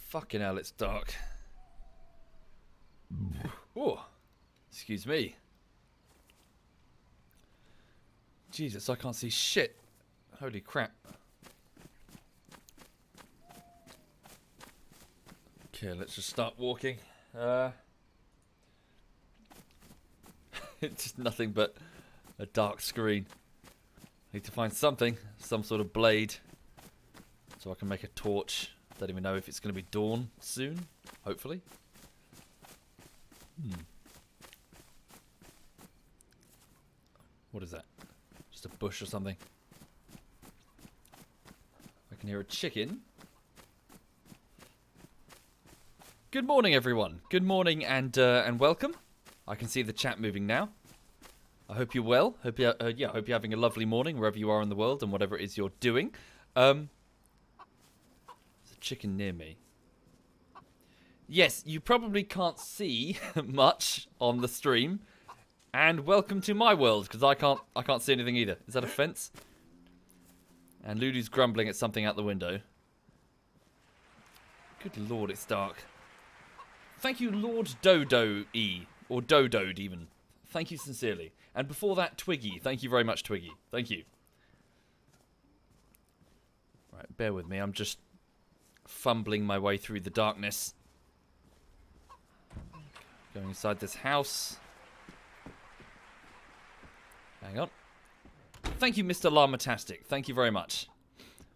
Fucking hell, it's dark. Oh, excuse me. Jesus, I can't see shit. Holy crap. Okay, let's just start walking. It's just nothing but a dark screen. Need to find something, some sort of blade, so I can make a torch. Don't even know if it's going to be dawn soon, hopefully. What is that? Just a bush or something? I can hear a chicken. Good morning, everyone. Good morning and welcome. I can see the chat moving now. I hope you're well. Hope you, hope you're having a lovely morning wherever you are in the world and whatever it is you're doing. There's a chicken near me. Yes, you probably can't see much on the stream. And welcome to my world, because I can't see anything either. Is that a fence? And Lulu's grumbling at something out the window. Good lord, it's dark. Thank you, Lord Dodo-E. Or Dodoed, even. Thank you sincerely. And before that, Twiggy. Thank you very much, Twiggy. Thank you. Right, bear with me. I'm just fumbling my way through the darkness. Going inside this house. Hang on. Thank you, Mr. Llamatastic. Thank you very much.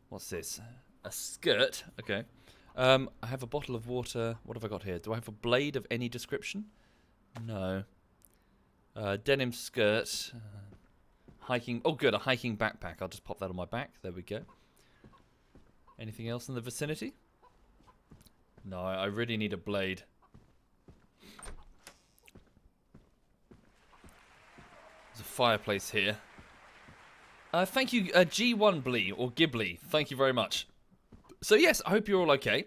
What's this? A skirt? Okay. I have a bottle of water. What have I got here? Do I have a blade of any description? No. Denim skirt. Hiking. Oh, good. A hiking backpack. I'll just pop that on my back. There we go. Anything else in the vicinity? No, I really need a blade. There's a fireplace here. Thank you, G1Blee, or Ghibli. Thank you very much. So, yes, I hope you're all okay.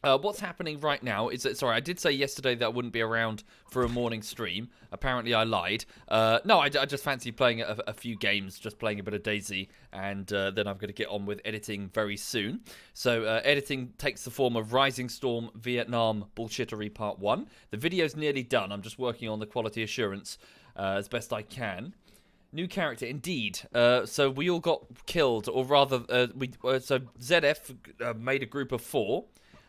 What's happening right now is that, sorry, I did say yesterday that I wouldn't be around for a morning stream. Apparently, I lied. No, I just fancy playing a few games, just playing a bit of DayZ, and then I'm going to get on with editing very soon. So, editing takes the form of Rising Storm Vietnam Bullshittery Part 1. The video's nearly done. I'm just working on the quality assurance as best I can. New character, indeed. So we all got killed, or rather, so ZF made a group of 4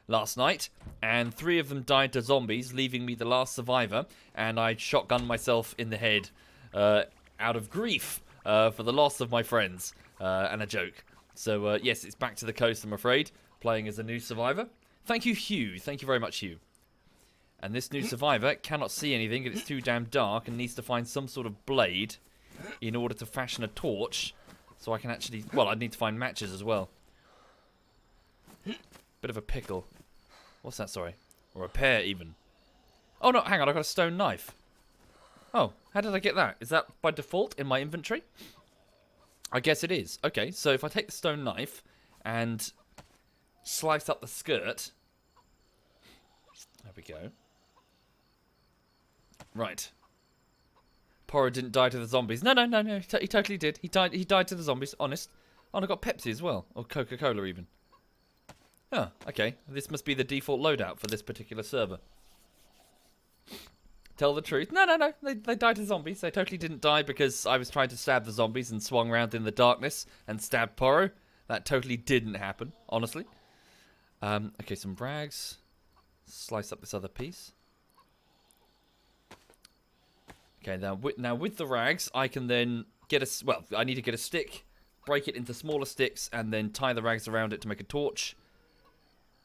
last night, and 3 of them died to zombies, leaving me the last survivor, and I shotgunned myself in the head out of grief for the loss of my friends, and a joke. So, yes, it's back to the coast, I'm afraid, playing as a new survivor. Thank you, Hugh. Thank you very much, Hugh. And this new survivor cannot see anything, it's too damn dark, and needs to find some sort of blade in order to fashion a torch, so I can actually... Well, I need to find matches as well. Bit of a pickle. What's that, sorry? Or a pear, even. Oh, no, hang on, I've got a stone knife. Oh, how did I get that? Is that by default in my inventory? I guess it is. Okay, so if I take the stone knife and slice up the skirt... There we go. Right. Porro didn't die to the zombies. No, he totally did. He died to the zombies, honest. Oh, and I got Pepsi as well. Or Coca-Cola, even. Oh, okay. This must be the default loadout for this particular server. Tell the truth. No. They died to zombies. They totally didn't die because I was trying to stab the zombies and swung around in the darkness and stabbed Porro. That totally didn't happen, honestly. Okay, some rags. Slice up this other piece. Okay, now with the rags, I can then get a... Well, I need to get a stick, break it into smaller sticks, and then tie the rags around it to make a torch.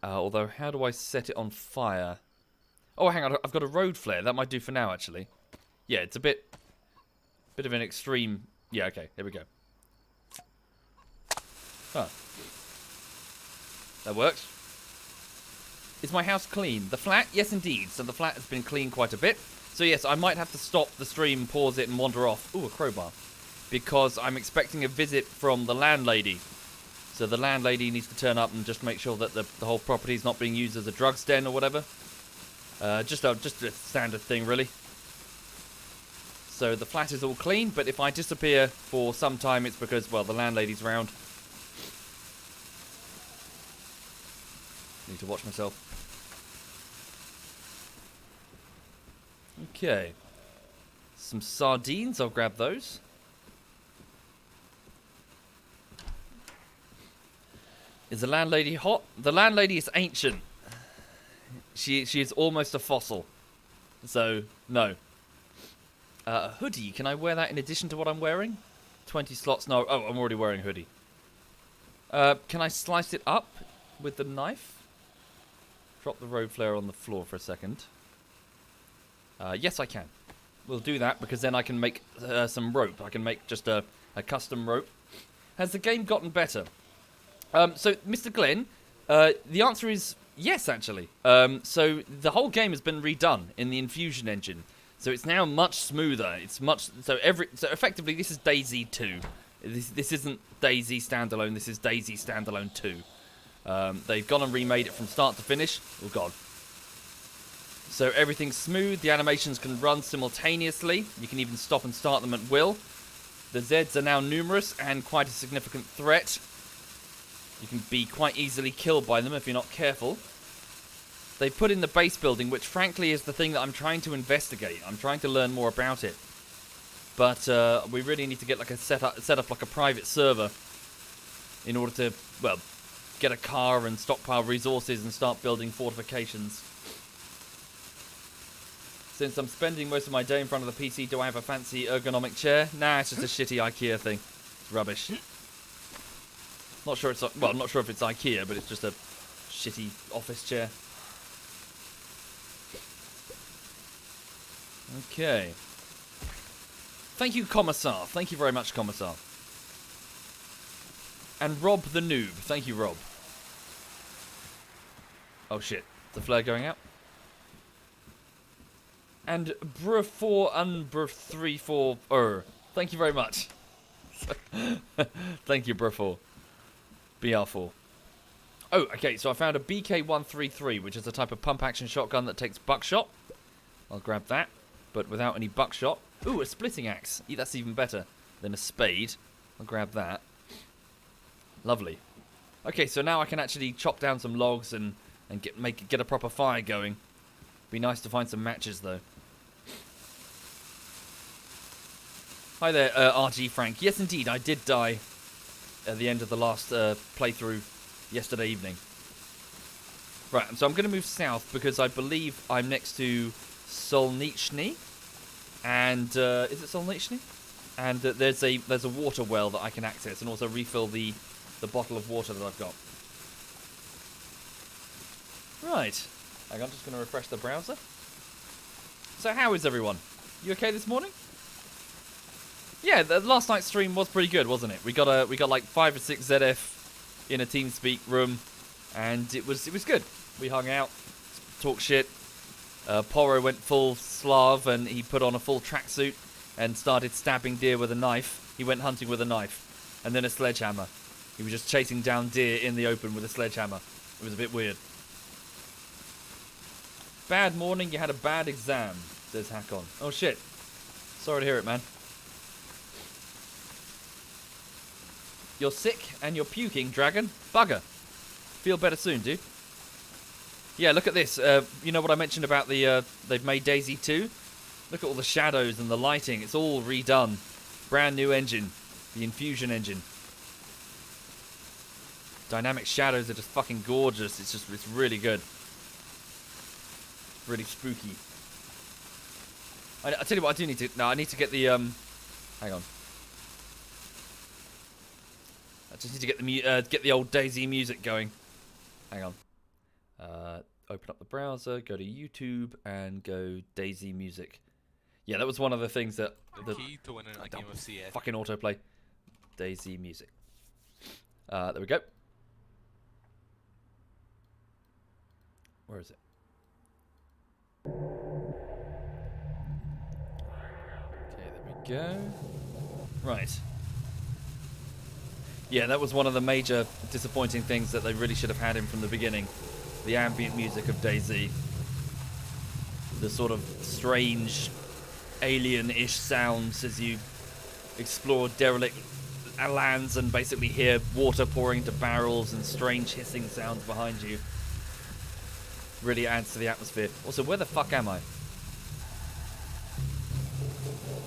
Although, how do I set it on fire? Oh, hang on, I've got a road flare. That might do for now, actually. Yeah, it's a bit of an extreme... Yeah, okay, here we go. Huh. That works. Is my house clean? The flat? Yes, indeed. So the flat has been cleaned quite a bit. So yes, I might have to stop the stream, pause it, and wander off. Ooh, a crowbar. Because I'm expecting a visit from the landlady. So the landlady needs to turn up and just make sure that the whole property is not being used as a drugs den or whatever. Just a standard thing, really. So the flat is all clean, but if I disappear for some time, it's because, well, the landlady's around. Need to watch myself. Okay. Some sardines, I'll grab those. Is the landlady hot? The landlady is ancient. She is almost a fossil. So, no. A hoodie, can I wear that in addition to what I'm wearing? 20 slots, no. Oh, I'm already wearing a hoodie. Can I slice it up with the knife? Drop the road flare on the floor for a second. Yes, I can. We'll do that because then I can make some rope. I can make just a custom rope. Has the game gotten better? So, Mr. Glenn, the answer is yes, actually. So, the whole game has been redone in the Infusion engine. So, it's now much smoother. It's much... So, effectively, this is DayZ 2. This isn't DayZ Standalone. This is DayZ Standalone 2. They've gone and remade it from start to finish. Oh, God. So, everything's smooth. The animations can run simultaneously. You can even stop and start them at will. The Zeds are now numerous and quite a significant threat. You can be quite easily killed by them if you're not careful. They put in the base building, which frankly is the thing that I'm trying to investigate. I'm trying to learn more about it. But we really need to get like a set up like a private server in order to, well, get a car and stockpile resources and start building fortifications. Since I'm spending most of my day in front of the PC, do I have a fancy ergonomic chair? Nah, it's just a shitty IKEA thing. It's rubbish. Not sure it's... Well, I'm not sure if it's IKEA, but it's just a shitty office chair. Okay. Thank you, Commissar. Thank you very much, Commissar. And Rob the Noob. Thank you, Rob. Oh, shit. The flare going out? And Br4 Unbr34. Thank you very much. Thank you, Br4. BR4. Oh, okay, so I found a BK133, which is a type of pump-action shotgun that takes buckshot. I'll grab that, but without any buckshot. Ooh, a splitting axe. That's even better than a spade. I'll grab that. Lovely. Okay, so now I can actually chop down some logs and get a proper fire going. Be nice to find some matches, though. Hi there, RG Frank. Yes, indeed, I did die at the end of the last playthrough yesterday evening. Right, so I'm going to move south because I believe I'm next to Solnichny. And, is it Solnichny? And there's a water well that I can access and also refill the bottle of water that I've got. Right. I'm just going to refresh the browser. So how is everyone? You okay this morning? Yeah, the last night's stream was pretty good, wasn't it? We got like 5 or 6 ZF in a TeamSpeak room, and it was good. We hung out, talked shit. Poro went full Slav, and he put on a full tracksuit and started stabbing deer with a knife. He went hunting with a knife, and then a sledgehammer. He was just chasing down deer in the open with a sledgehammer. It was a bit weird. Bad morning, you had a bad exam, says Hackon. Oh shit. Sorry to hear it, man. You're sick and you're puking, Dragon. Bugger. Feel better soon, dude. Yeah, look at this. You know what I mentioned about the they've made DayZ 2? Look at all the shadows and the lighting. It's all redone. Brand new engine. The Infusion engine. Dynamic shadows are just fucking gorgeous. It's really good. Really spooky. I tell you what, I do need to... No, I need to get the... Hang on. I just need to get the old DayZ music going. Hang on. Open up the browser, go to YouTube, and go DayZ music. Yeah, that was one of the things that... The key to winning a game of CS. Fucking autoplay. DayZ music. There we go. Where is it? Okay, there we go. Right. Yeah, that was one of the major disappointing things that they really should have had in from the beginning. The ambient music of DayZ. The sort of strange, alien-ish sounds as you explore derelict lands and basically hear water pouring into barrels and strange hissing sounds behind you. Really adds to the atmosphere. Also, where the fuck am I?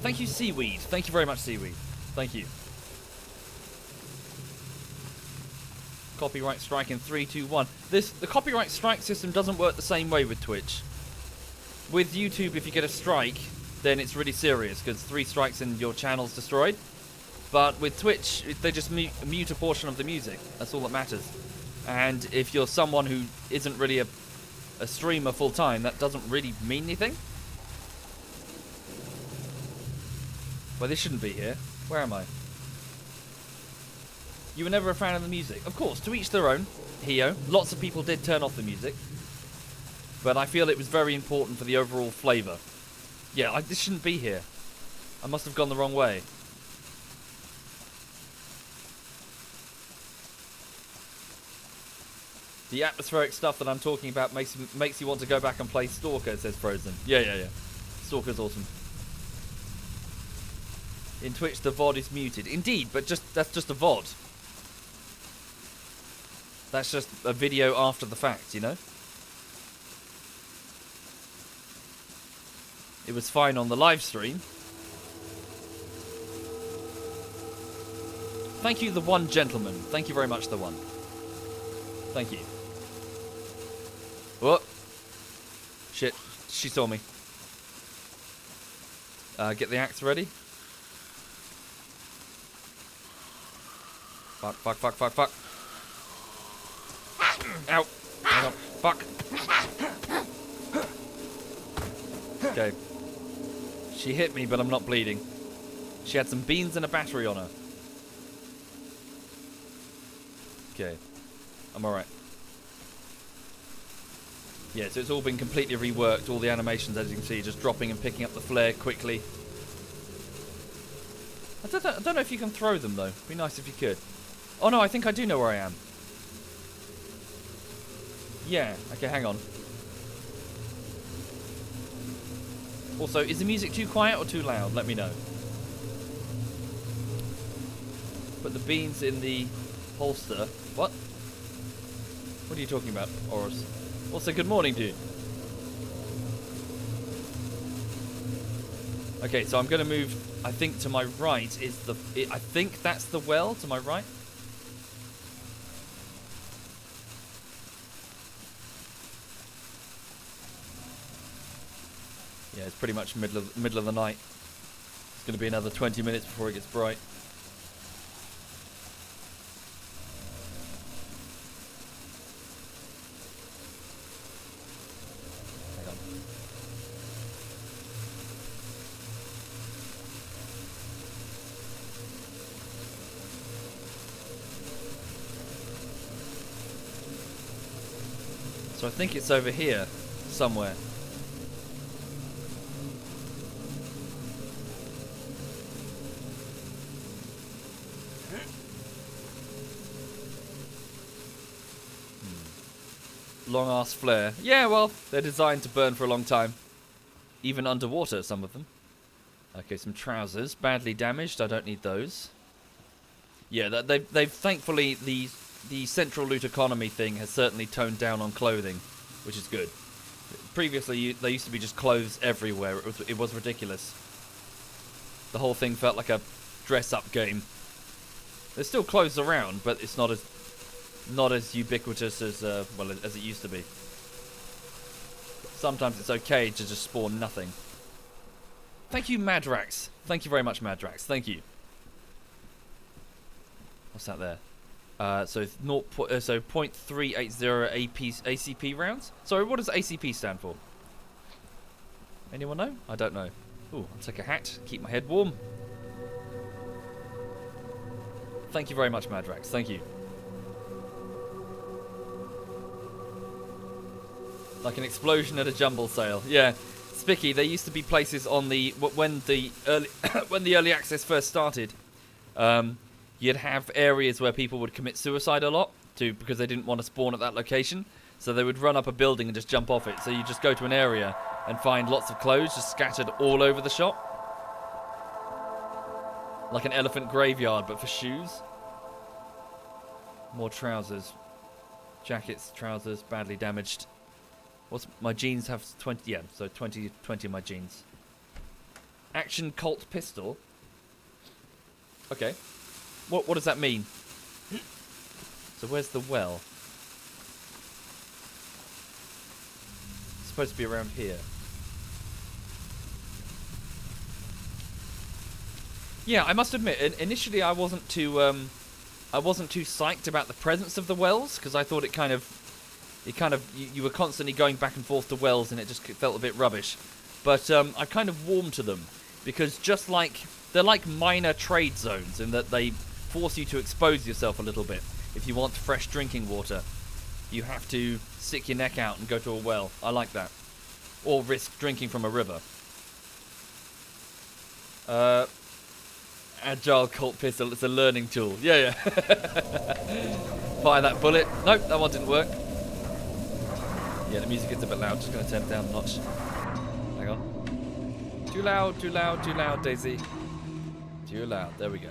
Thank you, Seaweed. Thank you very much, Seaweed. Thank you. Copyright strike in 3, 2, 1. The copyright strike system doesn't work the same way with Twitch. With YouTube, if you get a strike, then it's really serious, because 3 strikes and your channel's destroyed. But with Twitch, they just mute a portion of the music. That's all that matters. And if you're someone who isn't really a streamer full-time, that doesn't really mean anything. Well, this shouldn't be here. Where am I? You were never a fan of the music. Of course, to each their own. Hio. Lots of people did turn off the music. But I feel it was very important for the overall flavour. Yeah, this shouldn't be here. I must have gone the wrong way. The atmospheric stuff that I'm talking about makes you want to go back and play Stalker, says Frozen. Yeah. Stalker's awesome. In Twitch, the VOD is muted. Indeed, but that's just a VOD. That's just a video after the fact, you know? It was fine on the live stream. Thank you, the one gentleman. Thank you very much, the one. Thank you. What? Shit, she saw me. Get the axe ready. Fuck. Ow. Hang on. Fuck. Okay. She hit me, but I'm not bleeding. She had some beans and a battery on her. Okay. I'm alright. Yeah, so it's all been completely reworked. All the animations, as you can see, just dropping and picking up the flare quickly. I don't know if you can throw them, though. It'd be nice if you could. Oh, no, I think I do know where I am. Yeah, okay, hang on. Also, is the music too quiet or too loud? Let me know. Put the beans in the holster. What? What are you talking about, Oros? Also, good morning, dude. Okay, so I'm going to move, I think to my right is I think that's the well to my right. Yeah, it's pretty much middle of the night. It's going to be another 20 minutes before it gets bright. Hang on. So I think it's over here somewhere. Long ass flare. Yeah, well, they're designed to burn for a long time. Even underwater, some of them. Okay, some trousers. Badly damaged. I don't need those. Yeah, they've thankfully, the central loot economy thing has certainly toned down on clothing, which is good. Previously, there used to be just clothes everywhere. It was ridiculous. The whole thing felt like a dress-up game. There's still clothes around, but it's not as ubiquitous as well as it used to be. Sometimes it's okay to just spawn nothing. Thank you, Madrax. Thank you very much, Madrax. Thank you. What's that there? So 0.380 ACP rounds. Sorry, what does ACP stand for? Anyone know? I don't know. Ooh, I'll take a hat. Keep my head warm. Thank you very much, Madrax. Thank you. Like an explosion at a jumble sale. Yeah, Spicky. There used to be places on the when the early access first started. You'd have areas where people would commit suicide a lot because they didn't want to spawn at that location. So they would run up a building and just jump off it. So you just go to an area and find lots of clothes just scattered all over the shop, like an elephant graveyard, but for shoes. More trousers, jackets, trousers, badly damaged. What's my jeans have 20? Yeah, so 20 of my jeans. Action Colt pistol. Okay. What does that mean? So where's the well? It's supposed to be around here. Yeah, I must admit, initially I wasn't too psyched about the presence of the wells, because I thought you were constantly going back and forth to wells, and it just felt a bit rubbish. But I kind of warmed to them, because just like they're like minor trade zones in that they force you to expose yourself a little bit. If you want fresh drinking water, you have to stick your neck out and go to a well. I like that. Or risk drinking from a river. Agile Colt pistol, it's a learning tool. Yeah. Fire that bullet. Nope, that one didn't work. Yeah, the music gets a bit loud. Just going to turn it down a notch. Hang on. Too loud, DayZ. Too loud. There we go.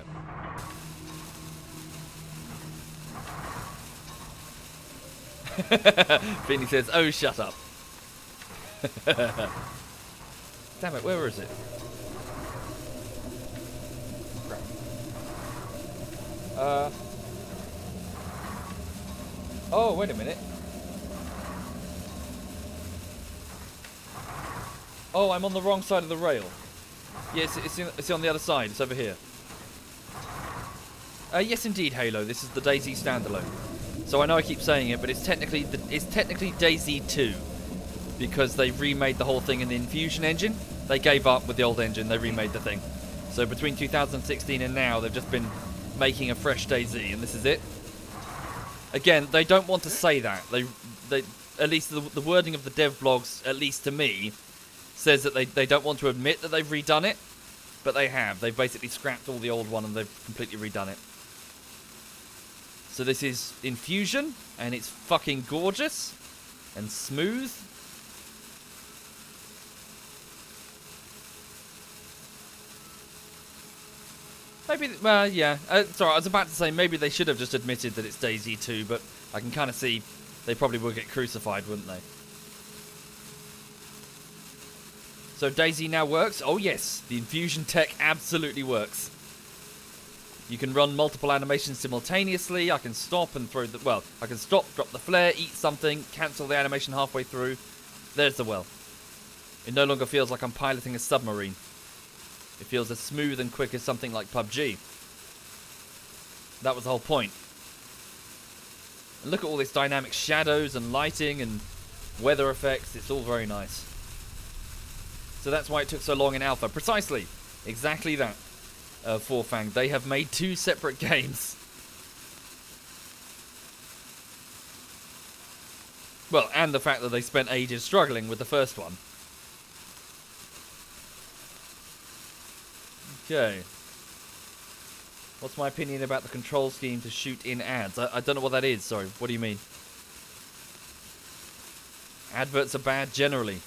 Vinny says, oh, shut up. Damn it, where is it? Oh, wait a minute. Oh, I'm on the wrong side of the rail. Yes, it's on the other side. It's over here. Yes, indeed, Halo. This is the DayZ standalone. So I know I keep saying it, but it's technically DayZ 2 because they remade the whole thing in the Infusion engine. They gave up with the old engine. They remade the thing. So between 2016 and now, they've just been making a fresh DayZ, and this is it. Again, they don't want to say that. They at least the wording of the dev blogs, at least to me, says that they don't want to admit that they've redone it, but they have. They've basically scrapped all the old one and they've completely redone it. So this is Infusion, and it's fucking gorgeous and smooth. Maybe, well, yeah. Sorry, I was about to say maybe they should have just admitted that it's DayZ 2, but I can kind of see they probably would get crucified, wouldn't they? So DayZ now works? Oh yes, the Infusion tech absolutely works. You can run multiple animations simultaneously. I can stop and throw the... Well, I can stop, drop the flare, eat something, cancel the animation halfway through. There's the well. It no longer feels like I'm piloting a submarine. It feels as smooth and quick as something like PUBG. That was the whole point. And look at all this dynamic shadows and lighting and weather effects. It's all very nice. So that's why it took so long in alpha. Precisely. Exactly that. Forfang. They have made 2 separate games. Well, and the fact that they spent ages struggling with the first one. Okay. What's my opinion about the control scheme to shoot in ads? I don't know what that is, sorry. What do you mean? Adverts are bad generally.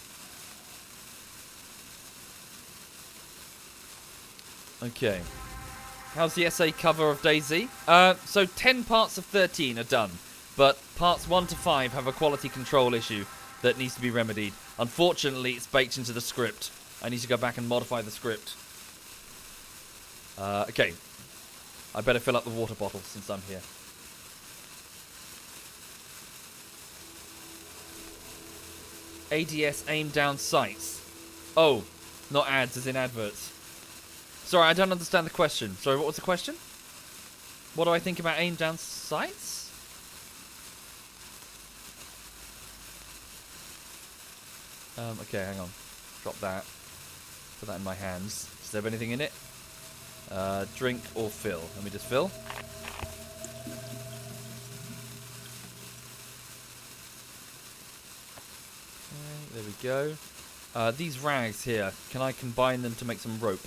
Okay. How's the SA cover of DayZ? So 10 parts of 13 are done, but parts 1 to 5 have a quality control issue that needs to be remedied. Unfortunately, it's baked into the script. I need to go back and modify the script. Okay. I better fill up the water bottle since I'm here. ADS aim down sights. Oh, not ads as in adverts. Sorry, I don't understand the question. Sorry, what was the question? What do I think about aim down sights? Okay, hang on. Drop that. Put that in my hands. Does there have anything in it? Drink or fill? Let me just fill. Okay, there we go. These rags here, can I combine them to make some rope?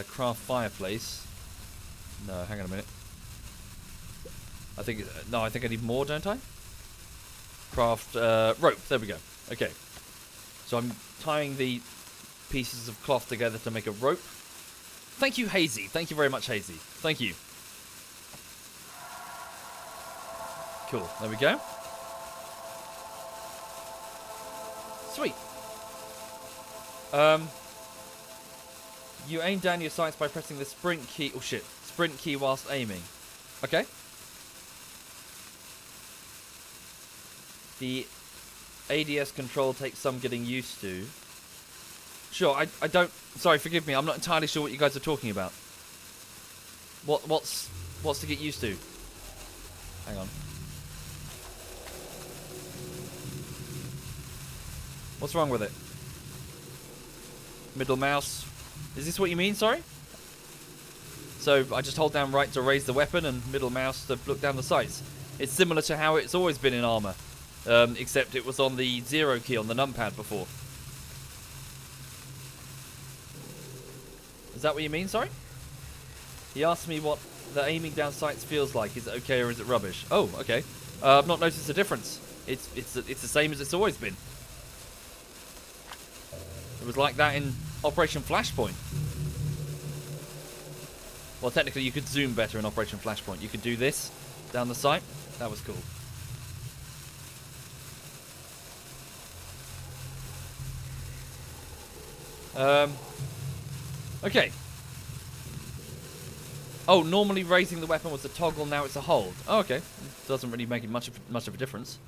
Craft fireplace. No, hang on a minute. I think no, I think I need more, don't I? Craft rope. There we go. Okay. So I'm tying the pieces of cloth together to make a rope. Thank you, Hazy. Thank you very much, Hazy. Thank you. Cool. There we go. sweet. You aim down your sights by pressing the sprint key. Oh shit! Sprint key whilst aiming. Okay. The ADS control takes some getting used to. Sure, I don't... Sorry, forgive me. I'm not entirely sure what you guys are talking about. What's to get used to? Hang on. What's wrong with it? Middle mouse. Is this what you mean? Sorry? So I just hold down right to raise the weapon and middle mouse to look down the sights. It's similar to how it's always been in armor. Except it was on the 0 key on the numpad before. Is that what you mean, sorry? He asked me what the aiming down sights feels like. Is it okay or is it rubbish? Oh, okay. I've not noticed a difference. It's the same as it's always been. It was like that in Operation Flashpoint. Well, technically you could zoom better in Operation Flashpoint. You could do this down the sight. That was cool. Okay. Oh, normally raising the weapon was a toggle, now it's a hold. Oh, okay. Doesn't really make it much of a difference.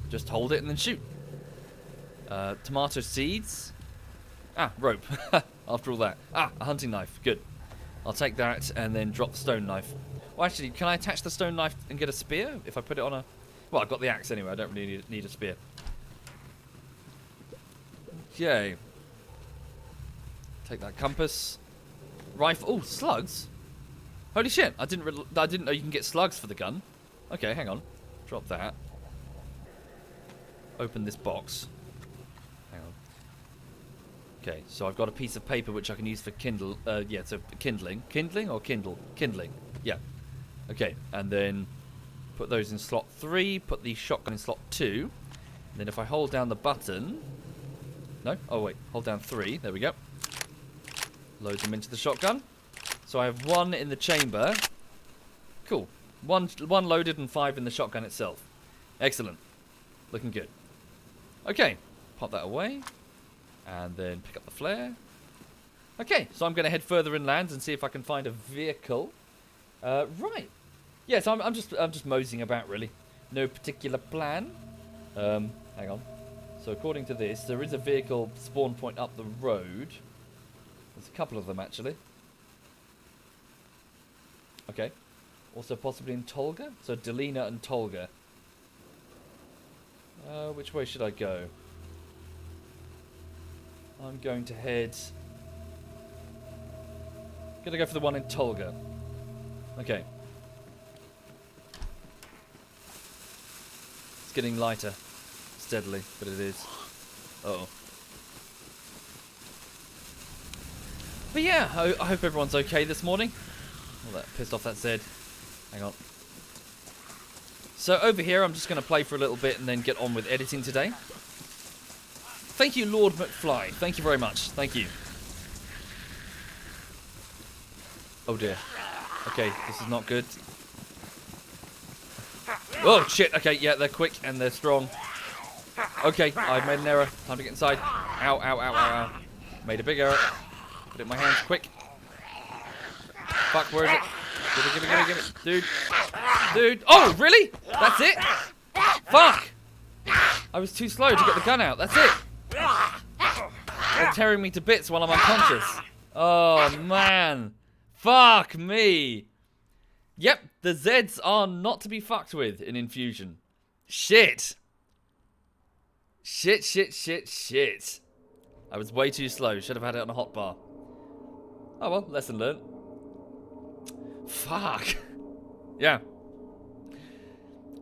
Just hold it and then shoot. Tomato seeds. Ah, rope. After all that. Ah, a hunting knife. Good. I'll take that and then drop the stone knife. Well, actually, can I attach the stone knife and get a spear if I put it on a... Well, I've got the axe anyway. I don't really need a spear. Okay. Take that compass. Rifle. Oh, slugs. Holy shit! I didn't know you can get slugs for the gun. Okay, hang on. Drop that. Open this box. Hang on. Okay, so I've got a piece of paper which I can use for kindle. Yeah, so kindling. Kindling or kindle? Kindling. Yeah. Okay, and then put those in slot 3. Put the shotgun in slot 2. And then if I hold down the button. No? Oh wait, hold down 3. There we go. Load them into the shotgun. So I have 1 in the chamber. Cool. One loaded and 5 in the shotgun itself. Excellent. Looking good. Okay. Pop that away. And then pick up the flare. Okay, so I'm going to head further inland and see if I can find a vehicle. Right. Yeah, so I'm just moseying about really. No particular plan. Hang on. So according to this, there is a vehicle spawn point up the road. There's a couple of them actually. Okay. Also possibly in Tolga. So Delina and Tolga. Which way should I go? I'm going to head... Gonna go for the one in Tolga. Okay. It's getting lighter. Steadily, but it is. Uh-oh. But yeah, I hope everyone's okay this morning. Well, that pissed off that Zed. Hang on. So over here, I'm just going to play for a little bit and then get on with editing today. Thank you, Lord McFly. Thank you very much. Thank you. Oh dear. Okay, this is not good. Oh shit. Okay, yeah, they're quick and they're strong. Okay, I've made an error. Time to get inside. Ow, ow, ow, ow, ow. Made a big error. Put it in my hands, quick. Fuck, where is it? Give it. Dude. Oh, really? That's it? Fuck! I was too slow to get the gun out. That's it. They're tearing me to bits while I'm unconscious. Oh, man. Fuck me. Yep, the Zeds are not to be fucked with in Infusion. Shit. Shit. I was way too slow. Should have had it on a hotbar. Oh well, lesson learned. Fuck. Yeah.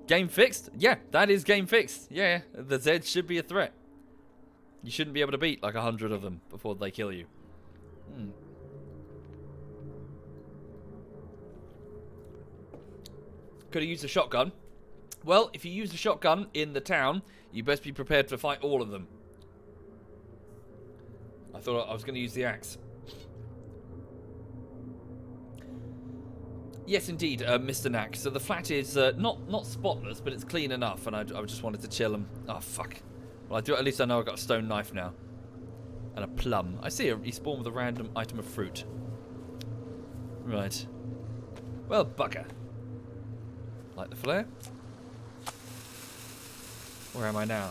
Game fixed? Yeah, that is game fixed. Yeah, the Zeds should be a threat. You shouldn't be able to beat like 100 of them before they kill you. Could have used a shotgun. Well, if you use a shotgun in the town, you best be prepared to fight all of them. I thought I was going to use the axe. Yes, indeed, Mr. Knack. So the flat is not spotless, but it's clean enough, and I just wanted to chill and... Oh, fuck. Well, at least I know I've got a stone knife now. And a plum. I see he spawned with a random item of fruit. Right. Well, bugger. Light the flare. Where am I now?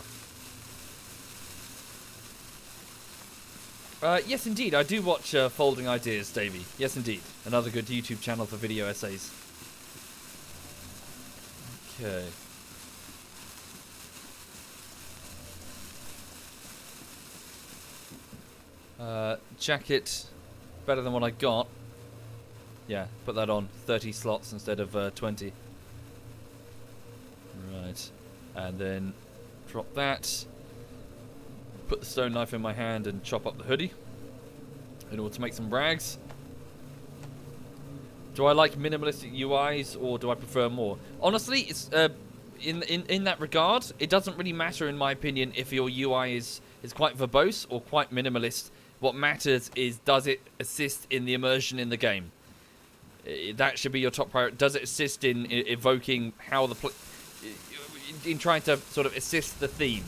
Yes, indeed. I do watch Folding Ideas, Davey. Yes, indeed. Another good YouTube channel for video essays. Okay. Jacket. Better than what I got. Yeah, put that on. 30 slots instead of 20. Right. And then drop that. Put the stone knife in my hand and chop up the hoodie in order to make some rags. Do I like minimalistic UIs or do I prefer more? Honestly, it's in that regard, it doesn't really matter in my opinion if your UI is quite verbose or quite minimalist. What matters is, does it assist in the immersion in the game? That should be your top priority. Does it assist in evoking how in trying to sort of assist the theme?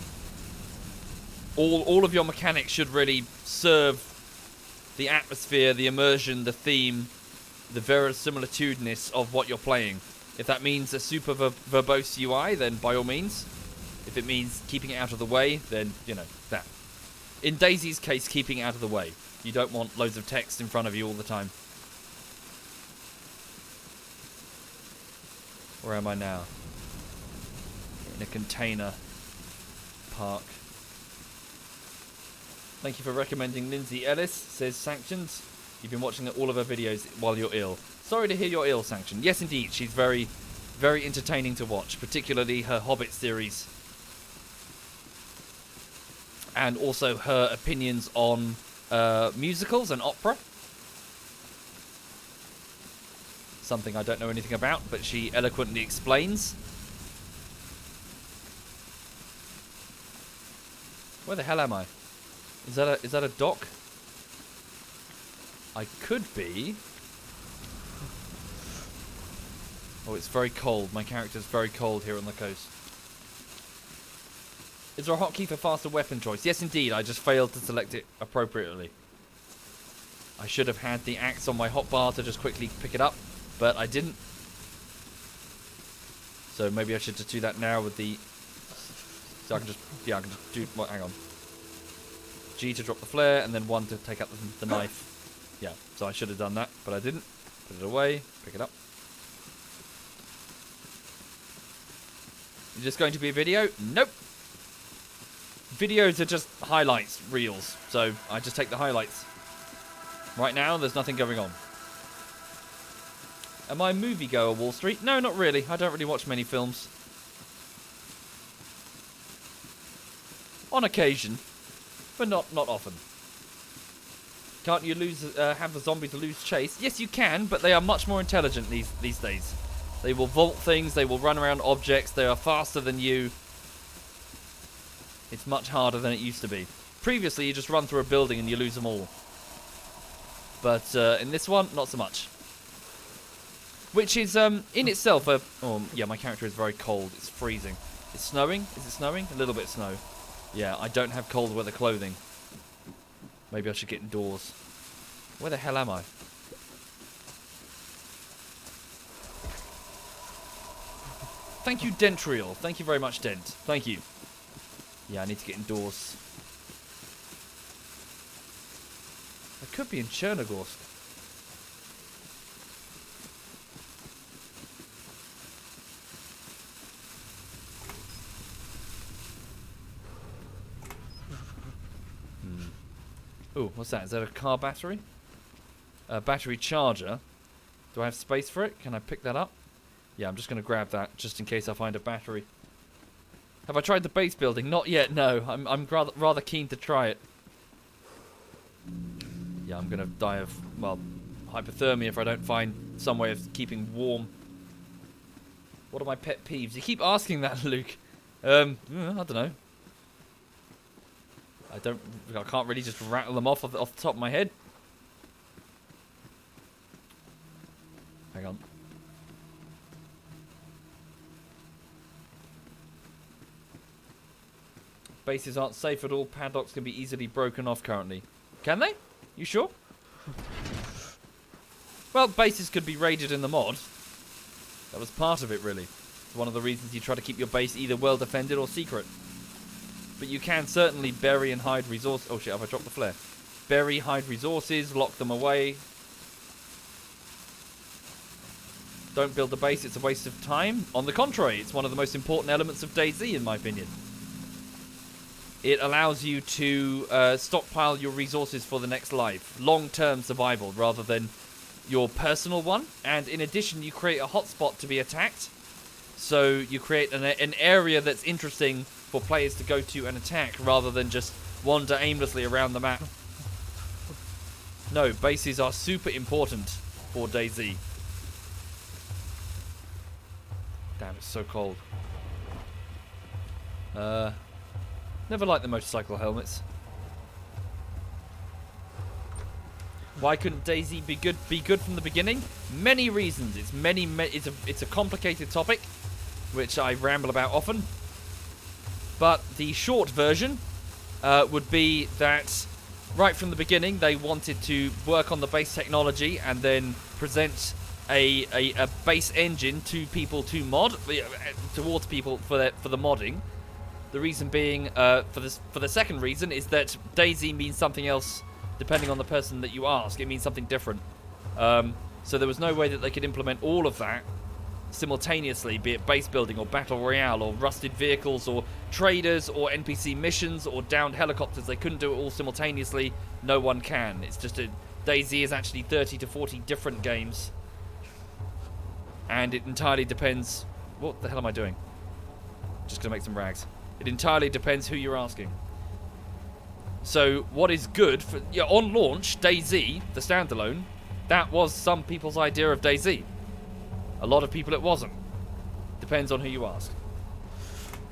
All of your mechanics should really serve the atmosphere, the immersion, the theme, the verisimilitudinous of what you're playing. If that means a super verbose UI, then by all means. If it means keeping it out of the way, then, you know, that. In DayZ's case, keeping it out of the way. You don't want loads of text in front of you all the time. Where am I now? In a container park. Thank you for recommending Lindsay Ellis, says Sanctions. You've been watching all of her videos while you're ill. Sorry to hear you're ill, Sanction. Yes, indeed. She's very, very entertaining to watch, particularly her Hobbit series. And also her opinions on musicals and opera. Something I don't know anything about, but she eloquently explains. Where the hell am I? Is that a dock? I could be. Oh, it's very cold. My character's very cold here on the coast. Is there a hotkey for faster weapon choice? Yes, indeed. I just failed to select it appropriately. I should have had the axe on my hotbar to just quickly pick it up, but I didn't. So maybe I should just do that now with the... So I can just... Yeah, I can just do... Well, hang on. G to drop the flare, and then 1 to take out the knife. Yeah, so I should have done that, but I didn't. Put it away, pick it up. Is this going to be a video? Nope. Videos are just highlights, reels. So I just take the highlights. Right now, there's nothing going on. Am I a moviegoer, Wall Street? No, not really. I don't really watch many films. On occasion. But not often. Can't you have the zombies lose chase? Yes, you can, but they are much more intelligent these days. They will vault things, they will run around objects, they are faster than you. It's much harder than it used to be. Previously, you just run through a building and you lose them all. But in this one, not so much. Which is, in itself, oh, yeah, my character is very cold. It's freezing. It's snowing? Is it snowing? A little bit of snow. Yeah, I don't have cold weather clothing. Maybe I should get indoors. Where the hell am I? Thank you, Dentrial. Thank you very much, Dent. Thank you. Yeah, I need to get indoors. I could be in Chernogorsk. Oh, what's that? Is that a car battery? A battery charger. Do I have space for it? Can I pick that up? Yeah, I'm just going to grab that, just in case I find a battery. Have I tried the base building? Not yet, no. I'm rather keen to try it. Yeah, I'm going to die of, well, hypothermia if I don't find some way of keeping warm. What are my pet peeves? You keep asking that, Luke. I don't know. I can't really just rattle them off the top of my head. Hang on. Bases aren't safe at all. Padlocks can be easily broken off currently. Can they? You sure? Well, bases could be raided in the mod. That was part of it, really. It's one of the reasons you try to keep your base either well defended or secret. But you can certainly bury and hide resources. Oh shit, have I dropped the flare? Bury, hide resources, lock them away. Don't build the base, it's a waste of time. On the contrary, it's one of the most important elements of DayZ, in my opinion. It allows you to stockpile your resources for the next life. Long-term survival, rather than your personal one. And in addition, you create a hotspot to be attacked. So you create an area that's interesting for players to go to and attack, rather than just wander aimlessly around the map. No, bases are super important for DayZ. Damn, it's so cold. Never liked the motorcycle helmets. Why couldn't DayZ be good from the beginning? Many reasons. It's a complicated topic, which I ramble about often. But the short version would be that right from the beginning they wanted to work on the base technology and then present a base engine to people to mod, towards people for the modding. The reason being, for the second reason, is that DayZ means something else depending on the person that you ask. It means something different. So there was no way that they could implement all of that simultaneously, be it base building or battle royale or rusted vehicles or traders or NPC missions or downed helicopters. They couldn't do it all simultaneously. No one can. It's just DayZ is actually 30 to 40 different games. And it entirely depends... What the hell am I doing? Just gonna make some rags. It entirely depends who you're asking. So, what is good for... Yeah, on launch, DayZ, the standalone, that was some people's idea of DayZ. A lot of people it wasn't. Depends on who you ask.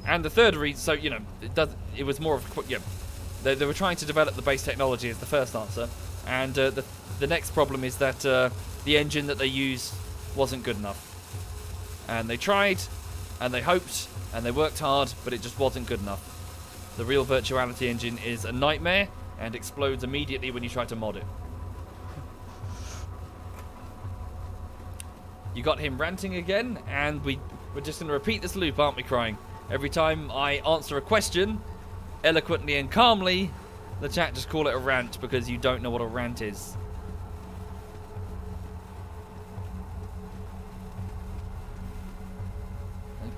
And the third reason... So, you know, it was more of... Yeah, they were trying to develop the base technology as the first answer. And the next problem is that the engine that they used wasn't good enough. And they tried, and they hoped, and they worked hard, but it just wasn't good enough. The real virtuality engine is a nightmare and explodes immediately when you try to mod it. You got him ranting again, and we're just going to repeat this loop, aren't we, Crying? Every time I answer a question, eloquently and calmly, the chat just call it a rant because you don't know what a rant is.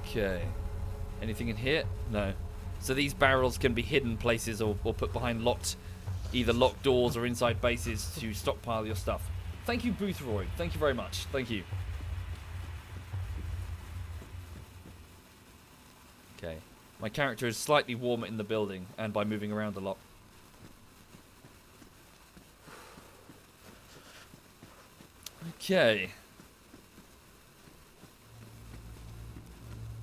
Okay. Anything in here? No. So these barrels can be hidden places or put behind either locked doors or inside bases to stockpile your stuff. Thank you, Boothroyd. Thank you very much. Thank you. Okay. My character is slightly warmer in the building and by moving around a lot. Okay.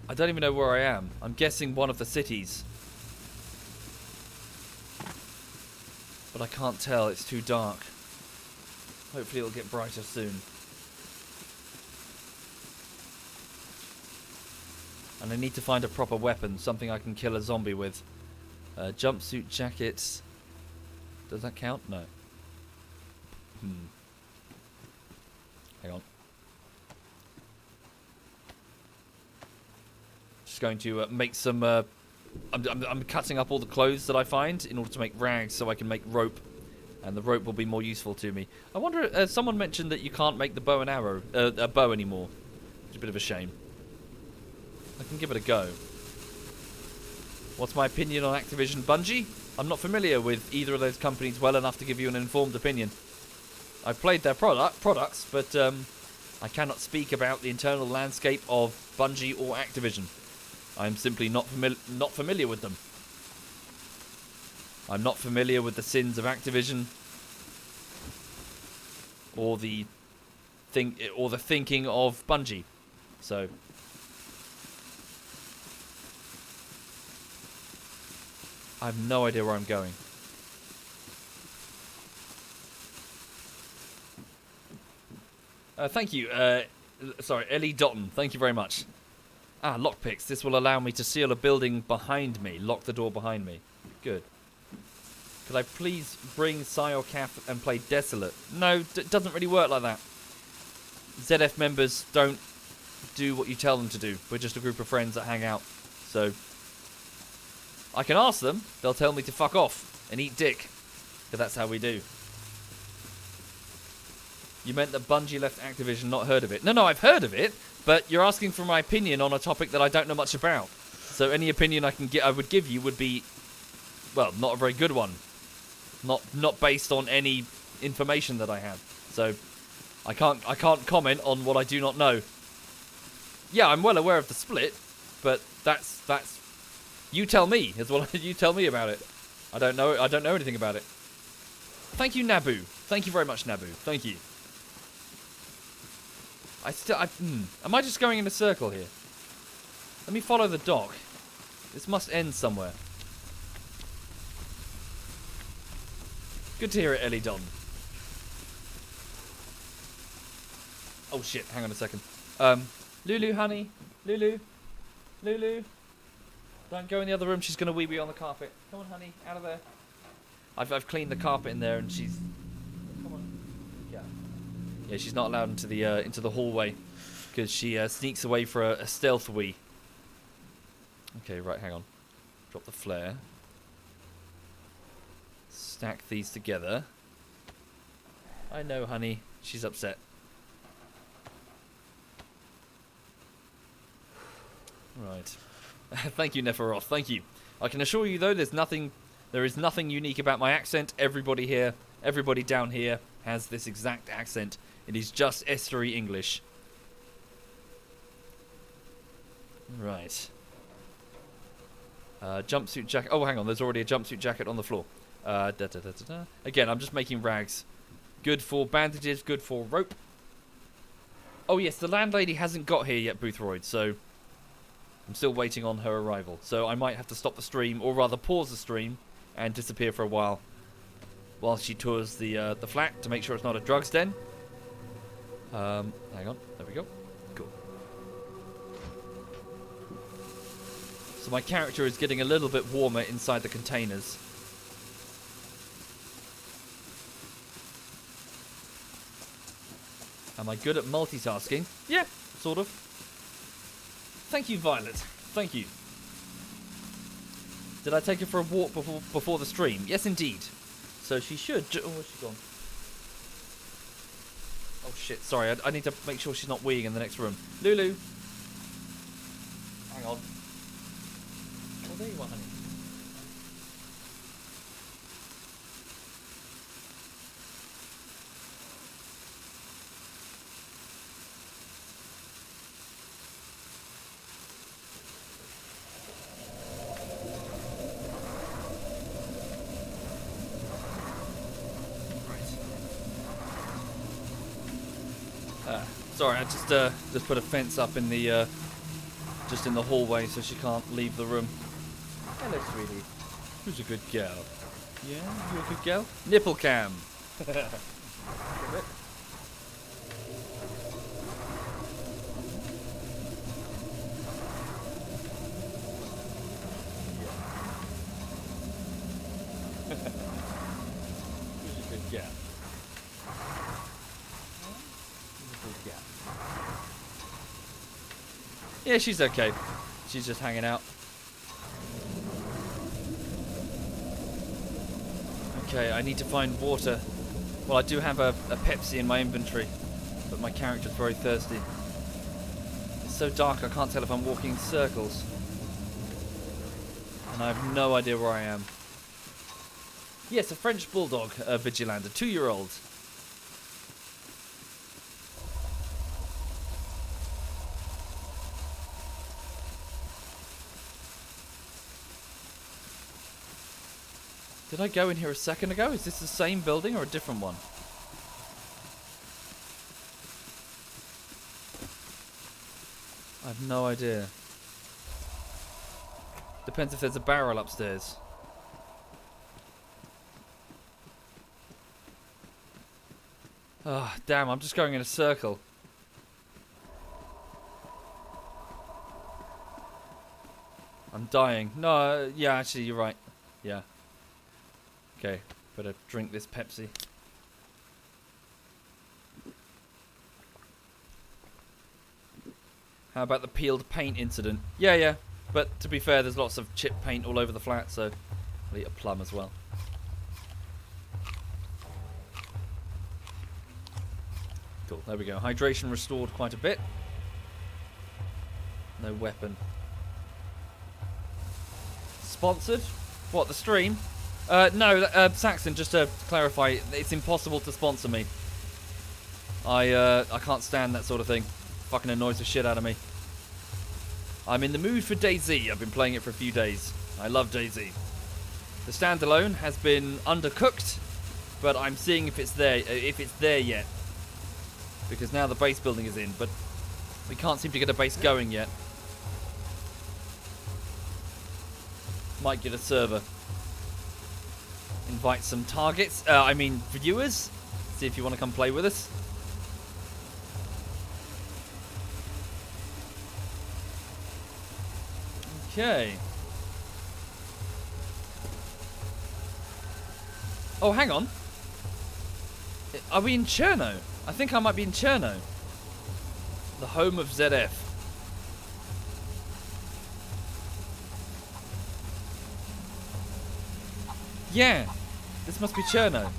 I don't even know where I am. I'm guessing one of the cities. But I can't tell. It's too dark. Hopefully it'll get brighter soon. And I need to find a proper weapon. Something I can kill a zombie with. Jumpsuit, jackets. Does that count? No. Hang on. Just going to make some... I'm cutting up all the clothes that I find in order to make rags so I can make rope. And the rope will be more useful to me. I wonder, someone mentioned that you can't make the bow and arrow, a bow anymore. It's a bit of a shame. I can give it a go. What's my opinion on Activision Bungie? I'm not familiar with either of those companies well enough to give you an informed opinion. I've played their products, but I cannot speak about the internal landscape of Bungie or Activision. I'm simply not familiar with them. I'm not familiar with the sins of Activision or the thinking of Bungie. So I have no idea where I'm going. Thank you. Sorry, Ellie Dotton. Thank you very much. Ah, lockpicks. This will allow me to seal a building behind me. Lock the door behind me. Good. Could I please bring Sai or Kath and play Desolate? No, it doesn't really work like that. ZF members don't do what you tell them to do. We're just a group of friends that hang out. So, I can ask them. They'll tell me to fuck off and eat dick. Because that's how we do. You meant that Bungie left Activision, not heard of it. No, I've heard of it. But you're asking for my opinion on a topic that I don't know much about. So any opinion I would give you would be, well, not a very good one. Not based on any information that I have. So I can't comment on what I do not know. Yeah, I'm well aware of the split, but that's you tell me as well. You tell me about it. I don't know anything about it. Thank you, Naboo. Thank you very much, Naboo. Thank you. Am I just going in a circle here? Let me follow the dock. This must end somewhere. Good to hear it, Ellie Don. Oh shit, hang on a second. Lulu, honey. Lulu. Don't go in the other room, she's gonna wee on the carpet. Come on, honey, out of there. I've cleaned the carpet in there and she's... Come on. Yeah, she's not allowed into the hallway. Because she sneaks away for a stealth wee. Okay, right, hang on. Drop the flare. Stack these together. I know, honey. She's upset. Right. Thank you, Neferoth. Thank you. I can assure you, though, there is nothing unique about my accent. Everybody down here has this exact accent. It is just estuary English. Right. Jumpsuit jacket. Oh, hang on. There's already a jumpsuit jacket on the floor. Again, I'm just making rags. Good for bandages, good for rope. Oh, yes, the landlady hasn't got here yet, Boothroyd, so I'm still waiting on her arrival. So I might have to stop the stream, or rather pause the stream, and disappear for a while she tours the flat to make sure it's not a drugs den. Hang on. There we go. Cool. So my character is getting a little bit warmer inside the containers. Am I good at multitasking? Yeah, sort of. Thank you, Violet. Thank you. Did I take her for a walk before the stream? Yes, indeed. So she should... Oh, where's she gone? Oh, shit. Sorry, I need to make sure she's not weeing in the next room. Lulu. Hang on. Oh, there you are, honey. Sorry, I just put a fence up in the just in the hallway so she can't leave the room. Hello, sweetie. Who's a good girl? Yeah, you a good girl? Nipple cam. Who's a good girl? Yeah, she's okay. She's just hanging out. Okay, I need to find water. Well, I do have a Pepsi in my inventory, but my character's very thirsty. It's so dark I can't tell if I'm walking in circles. And I have no idea where I am. Yes, a French Bulldog Vigilander, 2-year-old. Did I go in here a second ago? Is this the same building or a different one? I have no idea. Depends if there's a barrel upstairs. Ah, oh, damn, I'm just going in a circle. I'm dying. No, yeah, actually, you're right. Yeah. Okay, better drink this Pepsi. How about the peeled paint incident? Yeah, yeah. But to be fair, there's lots of chip paint all over the flat, so I'll eat a plum as well. Cool, there we go. Hydration restored quite a bit. No weapon. Sponsored? What, the stream? No, Saxon, just to clarify, it's impossible to sponsor me. I can't stand that sort of thing. Fucking annoys the shit out of me. I'm in the mood for DayZ. I've been playing it for a few days. I love DayZ. The standalone has been undercooked, but I'm seeing if it's there yet. Because now the base building is in, but we can't seem to get a base going yet. Might get a server. Invite some targets. I mean viewers. See if you want to come play with us. Okay. Oh, hang on. Are we in Cherno? I think I might be in Cherno. The home of ZF. Yeah. This must be Cherno.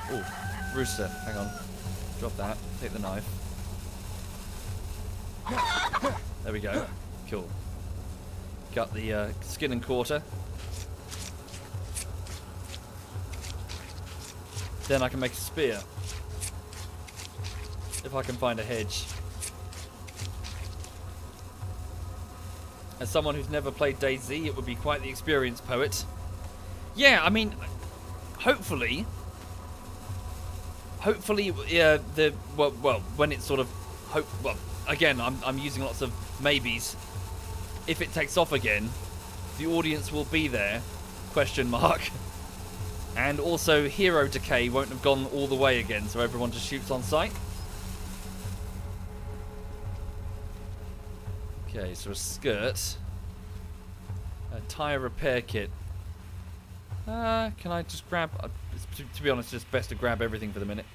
Oh, rooster. Hang on. Drop that. Take the knife. There we go. Cool. Got the skin and quarter. Then I can make a spear. If I can find a hedge. As someone who's never played DayZ, it would be quite the experience, poet. Yeah, I mean, hopefully, well, when it's sort of, again, I'm using lots of maybes. If it takes off again, the audience will be there, question mark. And also, hero decay won't have gone all the way again, so everyone just shoots on sight. Okay, so a skirt. A tyre repair kit. Can I just grab... to be honest, it's just best to grab everything for the minute.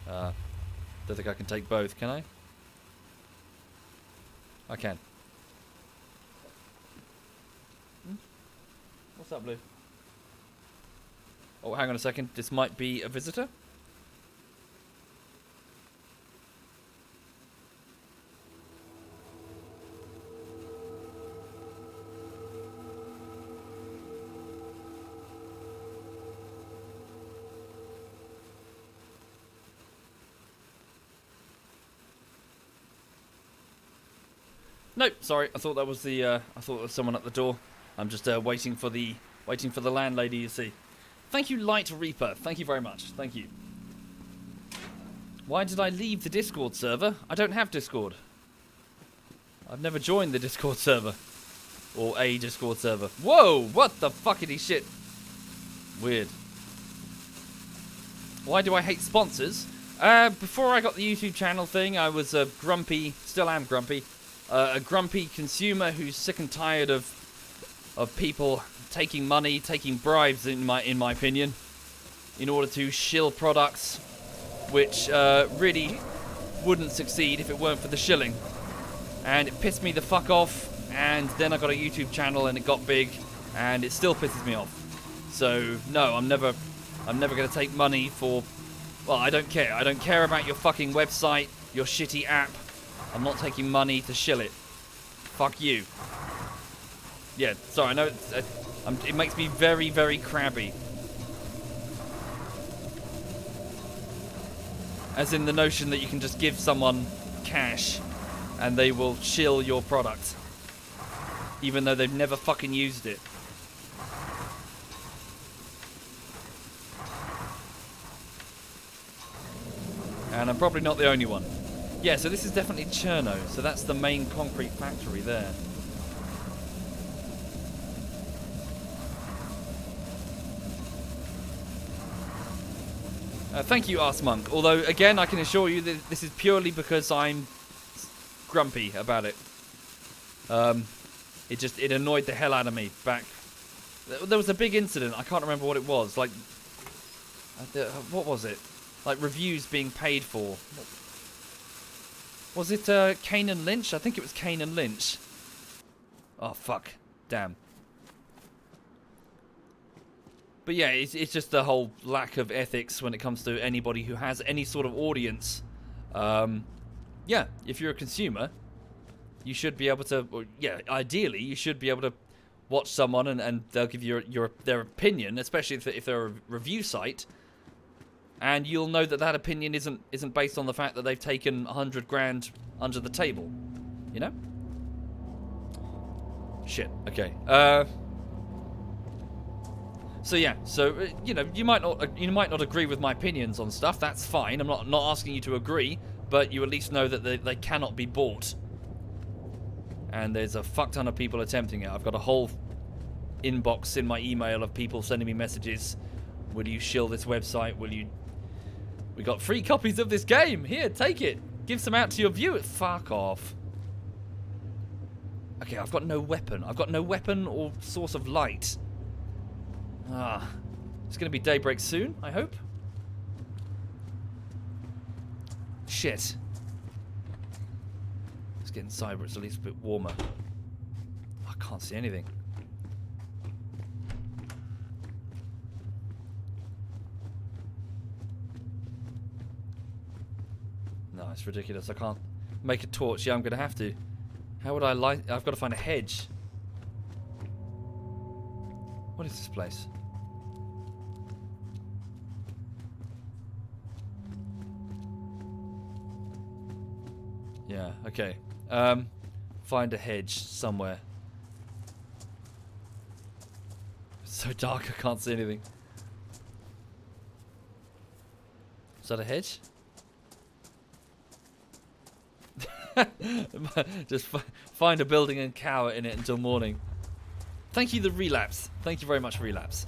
Don't think I can take both, can I? I can. What's up, Blue? Oh, hang on a second. This might be a visitor? Nope, sorry. I thought that was the. I thought there was someone at the door. I'm just waiting for the landlady. You see. Thank you, Light Reaper. Thank you very much. Thank you. Why did I leave the Discord server? I don't have Discord. I've never joined the Discord server, or a Discord server. Whoa! What the fuckity shit? Weird. Why do I hate sponsors? Before I got the YouTube channel thing, I was a grumpy. Still am grumpy. A grumpy consumer who's sick and tired of people taking money, taking bribes, in my opinion, in order to shill products, which really wouldn't succeed if it weren't for the shilling. And it pissed me the fuck off. And then I got a YouTube channel, and it got big, and it still pisses me off. So no, I'm never gonna take money for. Well, I don't care. I don't care about your fucking website, your shitty app. I'm not taking money to shill it. Fuck you. Yeah, sorry, I know it makes me very, very crabby. As in the notion that you can just give someone cash and they will shill your product. Even though they've never fucking used it. And I'm probably not the only one. Yeah, so this is definitely Cherno. So that's the main concrete factory there. Thank you, Ask Monk. Although, again, I can assure you that this is purely because I'm grumpy about it. It annoyed the hell out of me back. There was a big incident. I can't remember what it was. Like, what was it? Like reviews being paid for. Was it Kane and Lynch? I think it was Kane and Lynch. Oh fuck! Damn. But yeah, it's just the whole lack of ethics when it comes to anybody who has any sort of audience. Yeah, if you're a consumer, you should be able to, or, yeah, ideally, you should be able to watch someone and they'll give you their opinion, especially if they're a review site, and you'll know that that opinion isn't based on the fact that they've taken 100 grand under the table, you know? Shit. Okay. So yeah. So you know, you might not agree with my opinions on stuff. That's fine. I'm not asking you to agree, but you at least know that they cannot be bought. And there's a fuck ton of people attempting it. I've got a whole inbox in my email of people sending me messages. Will you shill this website? Will you? We got free copies of this game. Here, take it. Give some out to your viewers. Fuck off. Okay, I've got no weapon. I've got no weapon or source of light. Ah, it's going to be daybreak soon, I hope. Shit. Let's get inside where it's at least a bit warmer. I can't see anything. No, it's ridiculous. I can't make a torch. Yeah, I'm going to have to. How would I light? I've got to find a hedge. What is this place? Yeah, okay. Find a hedge somewhere. It's so dark I can't see anything. Is that a hedge? Just find a building and cower in it until morning. Thank you, the relapse. Thank you very much, relapse.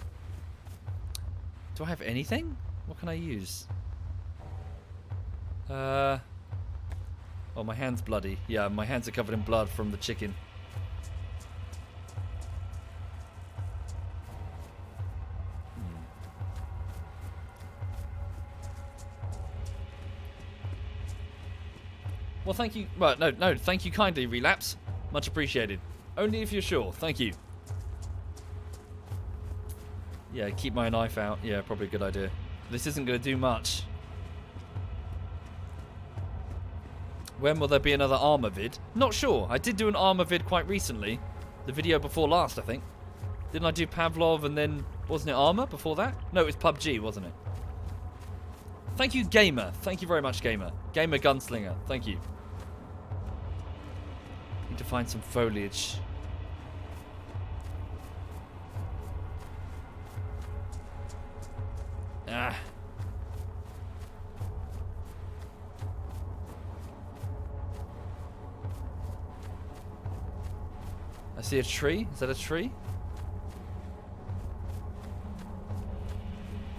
Do I have anything? What can I use? Oh, my hand's bloody. Yeah, my hands are covered in blood from the chicken. Well, thank you. Well, no, thank you kindly, relapse. Much appreciated. Only if you're sure. Thank you. Yeah, keep my knife out. Yeah, probably a good idea. This isn't going to do much. When will there be another armor vid? Not sure. I did do an armor vid quite recently. The video before last, I think. Didn't I do Pavlov and then... Wasn't it armor before that? No, it was PUBG, wasn't it? Thank you, Gamer. Thank you very much, Gamer. Gamer Gunslinger. Thank you. Need to find some foliage. Ah. I see a tree. Is that a tree?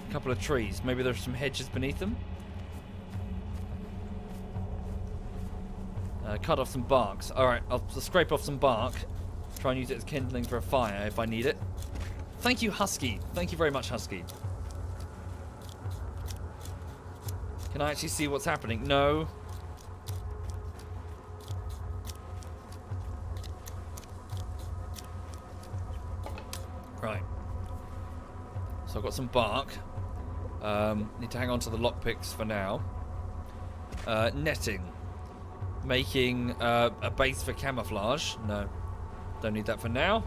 A couple of trees. Maybe there's some hedges beneath them. Cut off some barks. Alright, I'll scrape off some bark. Try and use it as kindling for a fire if I need it. Thank you, Husky. Thank you very much, Husky. Can I actually see what's happening? No. Right. So I've got some bark. Need to hang on to the lockpicks for now. Netting. Making a base for camouflage. No. Don't need that for now.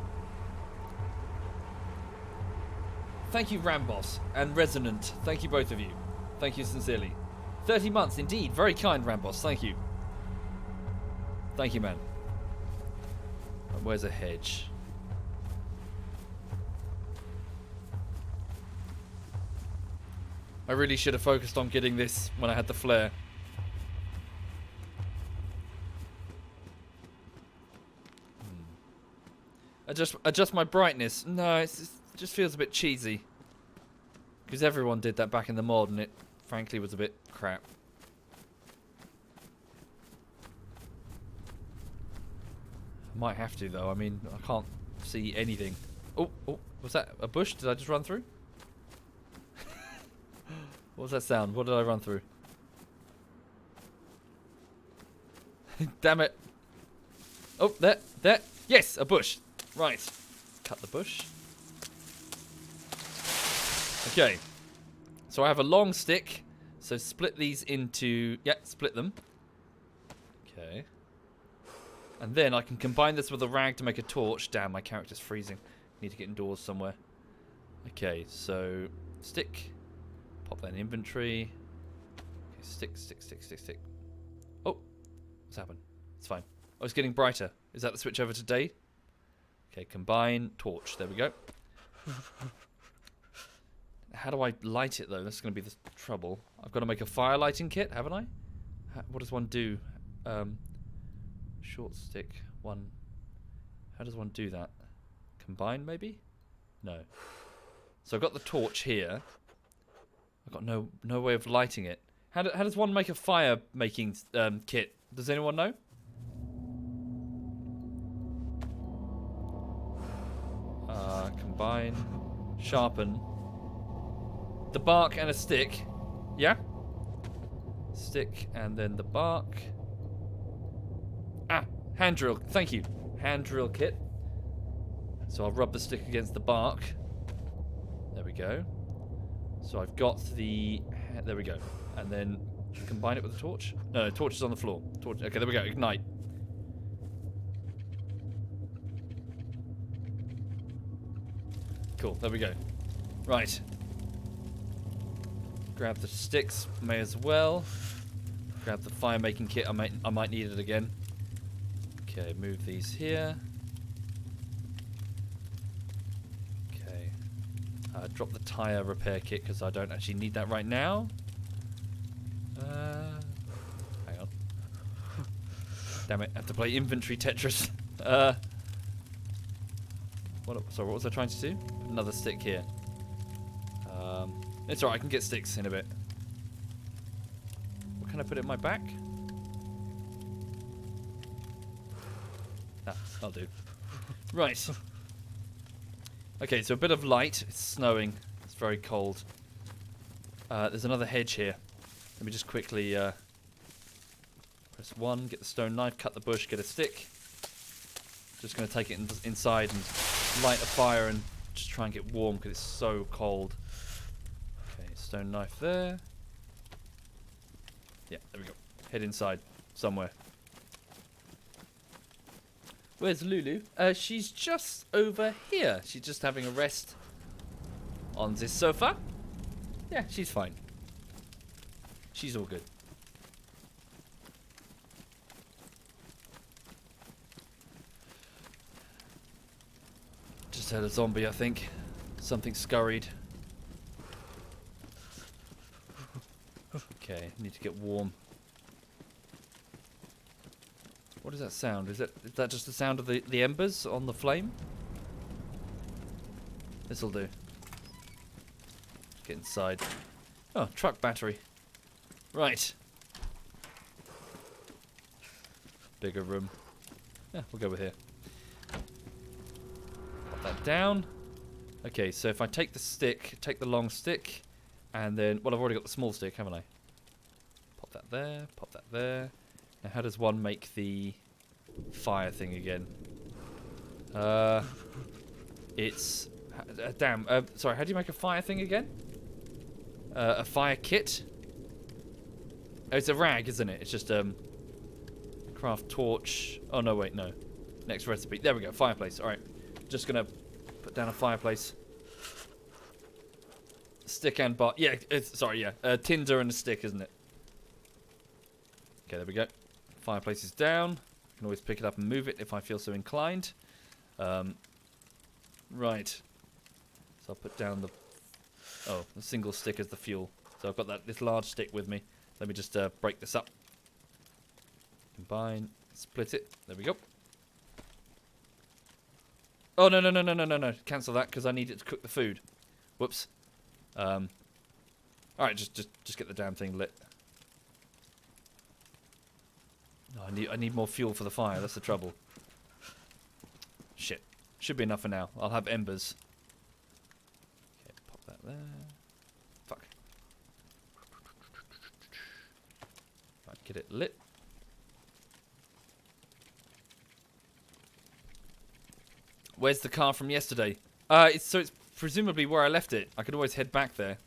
Thank you, Ramboss and Resonant. Thank you, both of you. Thank you sincerely. 30 months, indeed. Very kind, Ramboss. Thank you. Thank you, man. Where's a hedge? I really should have focused on getting this when I had the flare. Adjust my brightness. No, it just feels a bit cheesy. Because everyone did that back in the mod and it frankly was a bit crap. Might have to though. I mean, I can't see anything. Oh, was that a bush? Did I just run through? What was that sound? What did I run through? Damn it. Oh, there. Yes, a bush. Right. Cut the bush. Okay. So I have a long stick. So split these into... Yeah, split them. Okay. And then I can combine this with a rag to make a torch. Damn, my character's freezing. Need to get indoors somewhere. Okay, so... Stick. Pop that in inventory. Okay, stick. Oh! What's happened? It's fine. Oh, it's getting brighter. Is that the switch over to day? Okay, combine, torch. There we go. How do I light it, though? That's going to be the trouble. I've got to make a fire lighting kit, haven't I? What does one do? Short stick. One. How does one do that? Combine, maybe? No. So I've got the torch here. I've got no way of lighting it. How does one make a fire making kit? Does anyone know? Combine, sharpen. The bark and a stick. Yeah? Stick and then the bark. Ah, hand drill. Thank you. Hand drill kit. So I'll rub the stick against the bark. There we go. So I've got the... There we go. And then combine it with the torch. No, torch is on the floor. Torch. Okay, there we go. Ignite. Cool. There we go. Right. Grab the sticks. May as well. Grab the fire making kit. I might need it again. Okay, move these here. Okay. Drop the tire repair kit because I don't actually need that right now. Hang on. Damn it! I have to play inventory Tetris. Sorry, what was I trying to do? Another stick here. It's alright, I can get sticks in a bit. What can I put in my back? Ah, I'll do. Right. Okay, so a bit of light. It's snowing. It's very cold. There's another hedge here. Let me just quickly press 1, get the stone knife, cut the bush, get a stick. Just going to take it inside and light a fire and just try and get warm because it's so cold. Okay, stone knife there. Yeah, there we go. Head inside somewhere. Where's Lulu? She's just over here. She's just having a rest on this sofa. Yeah, she's fine. She's all good. Just had a zombie, I think. Something scurried. Okay, need to get warm. What is that sound? Is that just the sound of the embers on the flame? This'll do. Get inside. Oh, truck battery. Right. Bigger room. Yeah, we'll go with here. Pop that down. Okay, so if I take the stick, take the long stick, and then... Well, I've already got the small stick, haven't I? Pop that there, pop that there. Now, how does one make the fire thing again? It's... damn, sorry, how do you make a fire thing again? A fire kit? Oh, it's a rag, isn't it? It's just, craft torch. Oh, no, wait, no. Next recipe. There we go, fireplace. Alright, just gonna put down a fireplace. Stick and bar. Yeah, sorry, yeah. Tinder and a stick, isn't it? Okay, there we go. Fireplace is down. I can always pick it up and move it if I feel so inclined. Right. So I'll put down the... Oh, the single stick as the fuel. So I've got this large stick with me. Let me just break this up. Combine. Split it. There we go. Oh, no. Cancel that because I need it to cook the food. Whoops. Alright, just get the damn thing lit. No, I need more fuel for the fire. That's the trouble. shit. Should be enough for now. I'll have embers. Okay, pop that there. Fuck. Right, get it lit. Where's the car from yesterday? It's presumably where I left it. I could always head back there.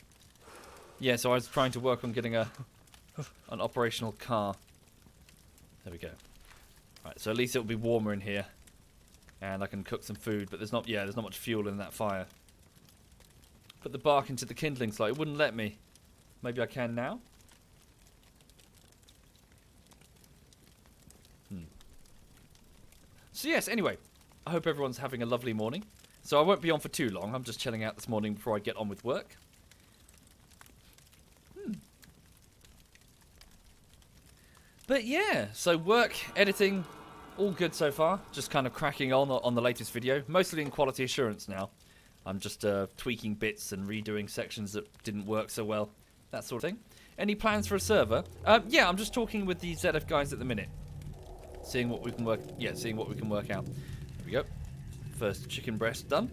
Yeah, so I was trying to work on getting an operational car. There we go. Right, so at least it'll be warmer in here. And I can cook some food, but there's not much fuel in that fire. Put the bark into the kindling slot. It wouldn't let me. Maybe I can now? So yes, anyway. I hope everyone's having a lovely morning. So I won't be on for too long. I'm just chilling out this morning before I get on with work. But yeah, so work, editing, all good so far. Just kind of cracking on the latest video. Mostly in quality assurance now. I'm just tweaking bits and redoing sections that didn't work so well. That sort of thing. Any plans for a server? Yeah, I'm just talking with the ZF guys at the minute. Seeing what we can work out. There we go. First chicken breast done.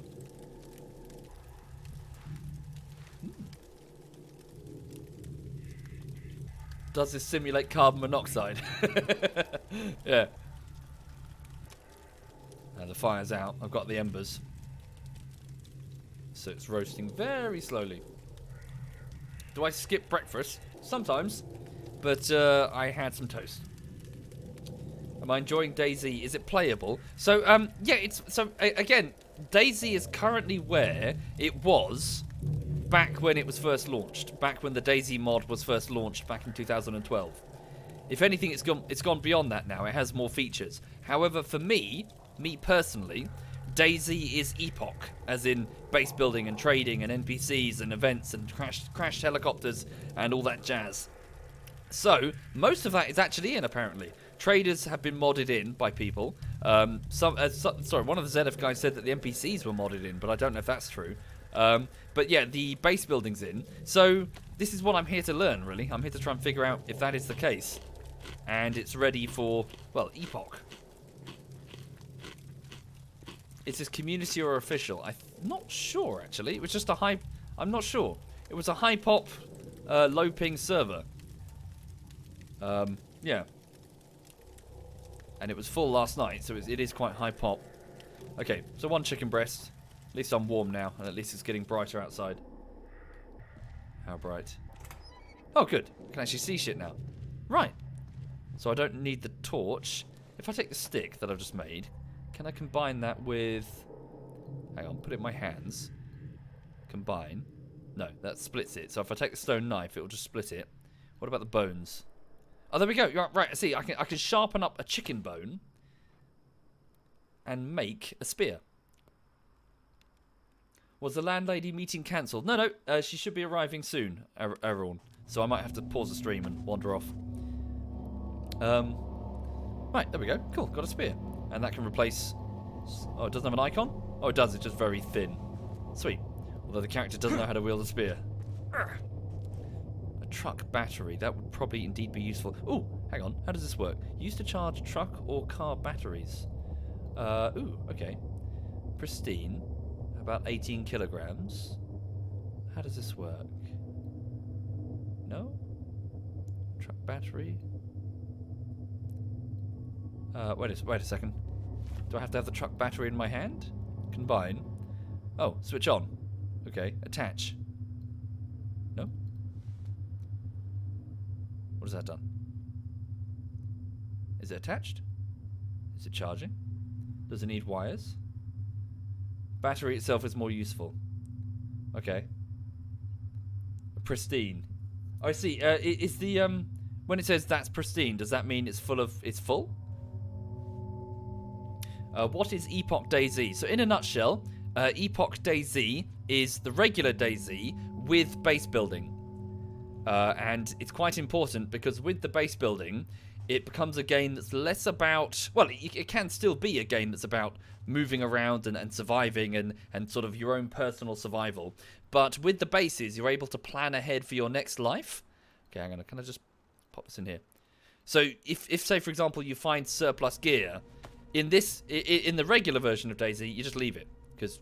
Does this simulate carbon monoxide? Yeah. And the fire's out. I've got the embers. So it's roasting very slowly. Do I skip breakfast? Sometimes. But I had some toast. Am I enjoying DayZ? Is it playable? So, yeah, again, DayZ is currently where it was back when it was first launched. Back when the DayZ mod was first launched back in 2012. If anything, it's gone beyond that now. It has more features. However, for me personally, DayZ is epoch, as in base building and trading and NPCs and events and crashed helicopters and all that jazz. So, most of that is actually in, apparently. Traders have been modded in by people. Sorry, one of the ZF guys said that the NPCs were modded in, but I don't know if that's true. But yeah, the base building's in. So, this is what I'm here to learn, really. I'm here to try and figure out if that is the case. And it's ready for, well, epoch. Is this community or official? I'm not sure, actually. It was just a high... I'm not sure. It was a high pop, low ping server. Yeah. And it was full last night, so it is quite high pop. Okay, so one chicken breast. At least I'm warm now, and at least it's getting brighter outside. How bright? Oh, good. I can actually see shit now. Right. So I don't need the torch. If I take the stick that I've just made, can I combine that with... Hang on, put it in my hands. Combine. No, that splits it. So if I take the stone knife, it will just split it. What about the bones? Oh, there we go. Right, see, I can sharpen up a chicken bone and make a spear. Was the landlady meeting cancelled? No, she should be arriving soon, everyone. So I might have to pause the stream and wander off. Right, there we go. Cool, got a spear. And that can replace... Oh, it doesn't have an icon? Oh, it does. It's just very thin. Sweet. Although the character doesn't know how to wield a spear. A truck battery. That would probably indeed be useful. Ooh, hang on. How does this work? Used to charge truck or car batteries. Ooh, okay. Pristine. About 18 kilograms. How does this work? No? Truck battery. Wait a second. Do I have to have the truck battery in my hand? Combine. Oh, switch on. Okay, attach. No? What has that done? Is it attached? Is it charging? Does it need wires? Battery itself is more useful. Okay. Pristine. Oh, I see. Is the when it says that's pristine, does that mean it's full? What is Epoch DayZ? So in a nutshell, Epoch DayZ is the regular DayZ with base building. And it's quite important because with the base building, it becomes a game that's less about... Well, it can still be a game that's about moving around and surviving and sort of your own personal survival. But with the bases, you're able to plan ahead for your next life. Okay, hang on. Can I just pop this in here? So if say, for example, you find surplus gear... In the regular version of DayZ, you just leave it because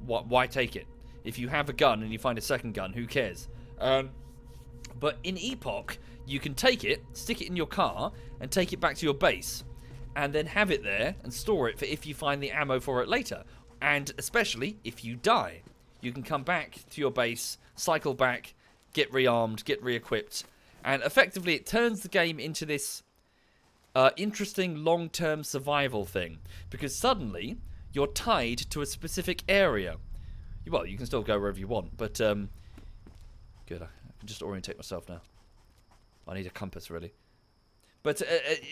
why take it? If you have a gun and you find a second gun, who cares? But in Epoch, you can take it, stick it in your car, and take it back to your base, and then have it there and store it for if you find the ammo for it later. And especially if you die, you can come back to your base, cycle back, get rearmed, get re-equipped, and effectively it turns the game into this interesting long-term survival thing, because suddenly you're tied to a specific area. Well, you can still go wherever you want, but good. I can just orientate myself now. I need a compass, really. But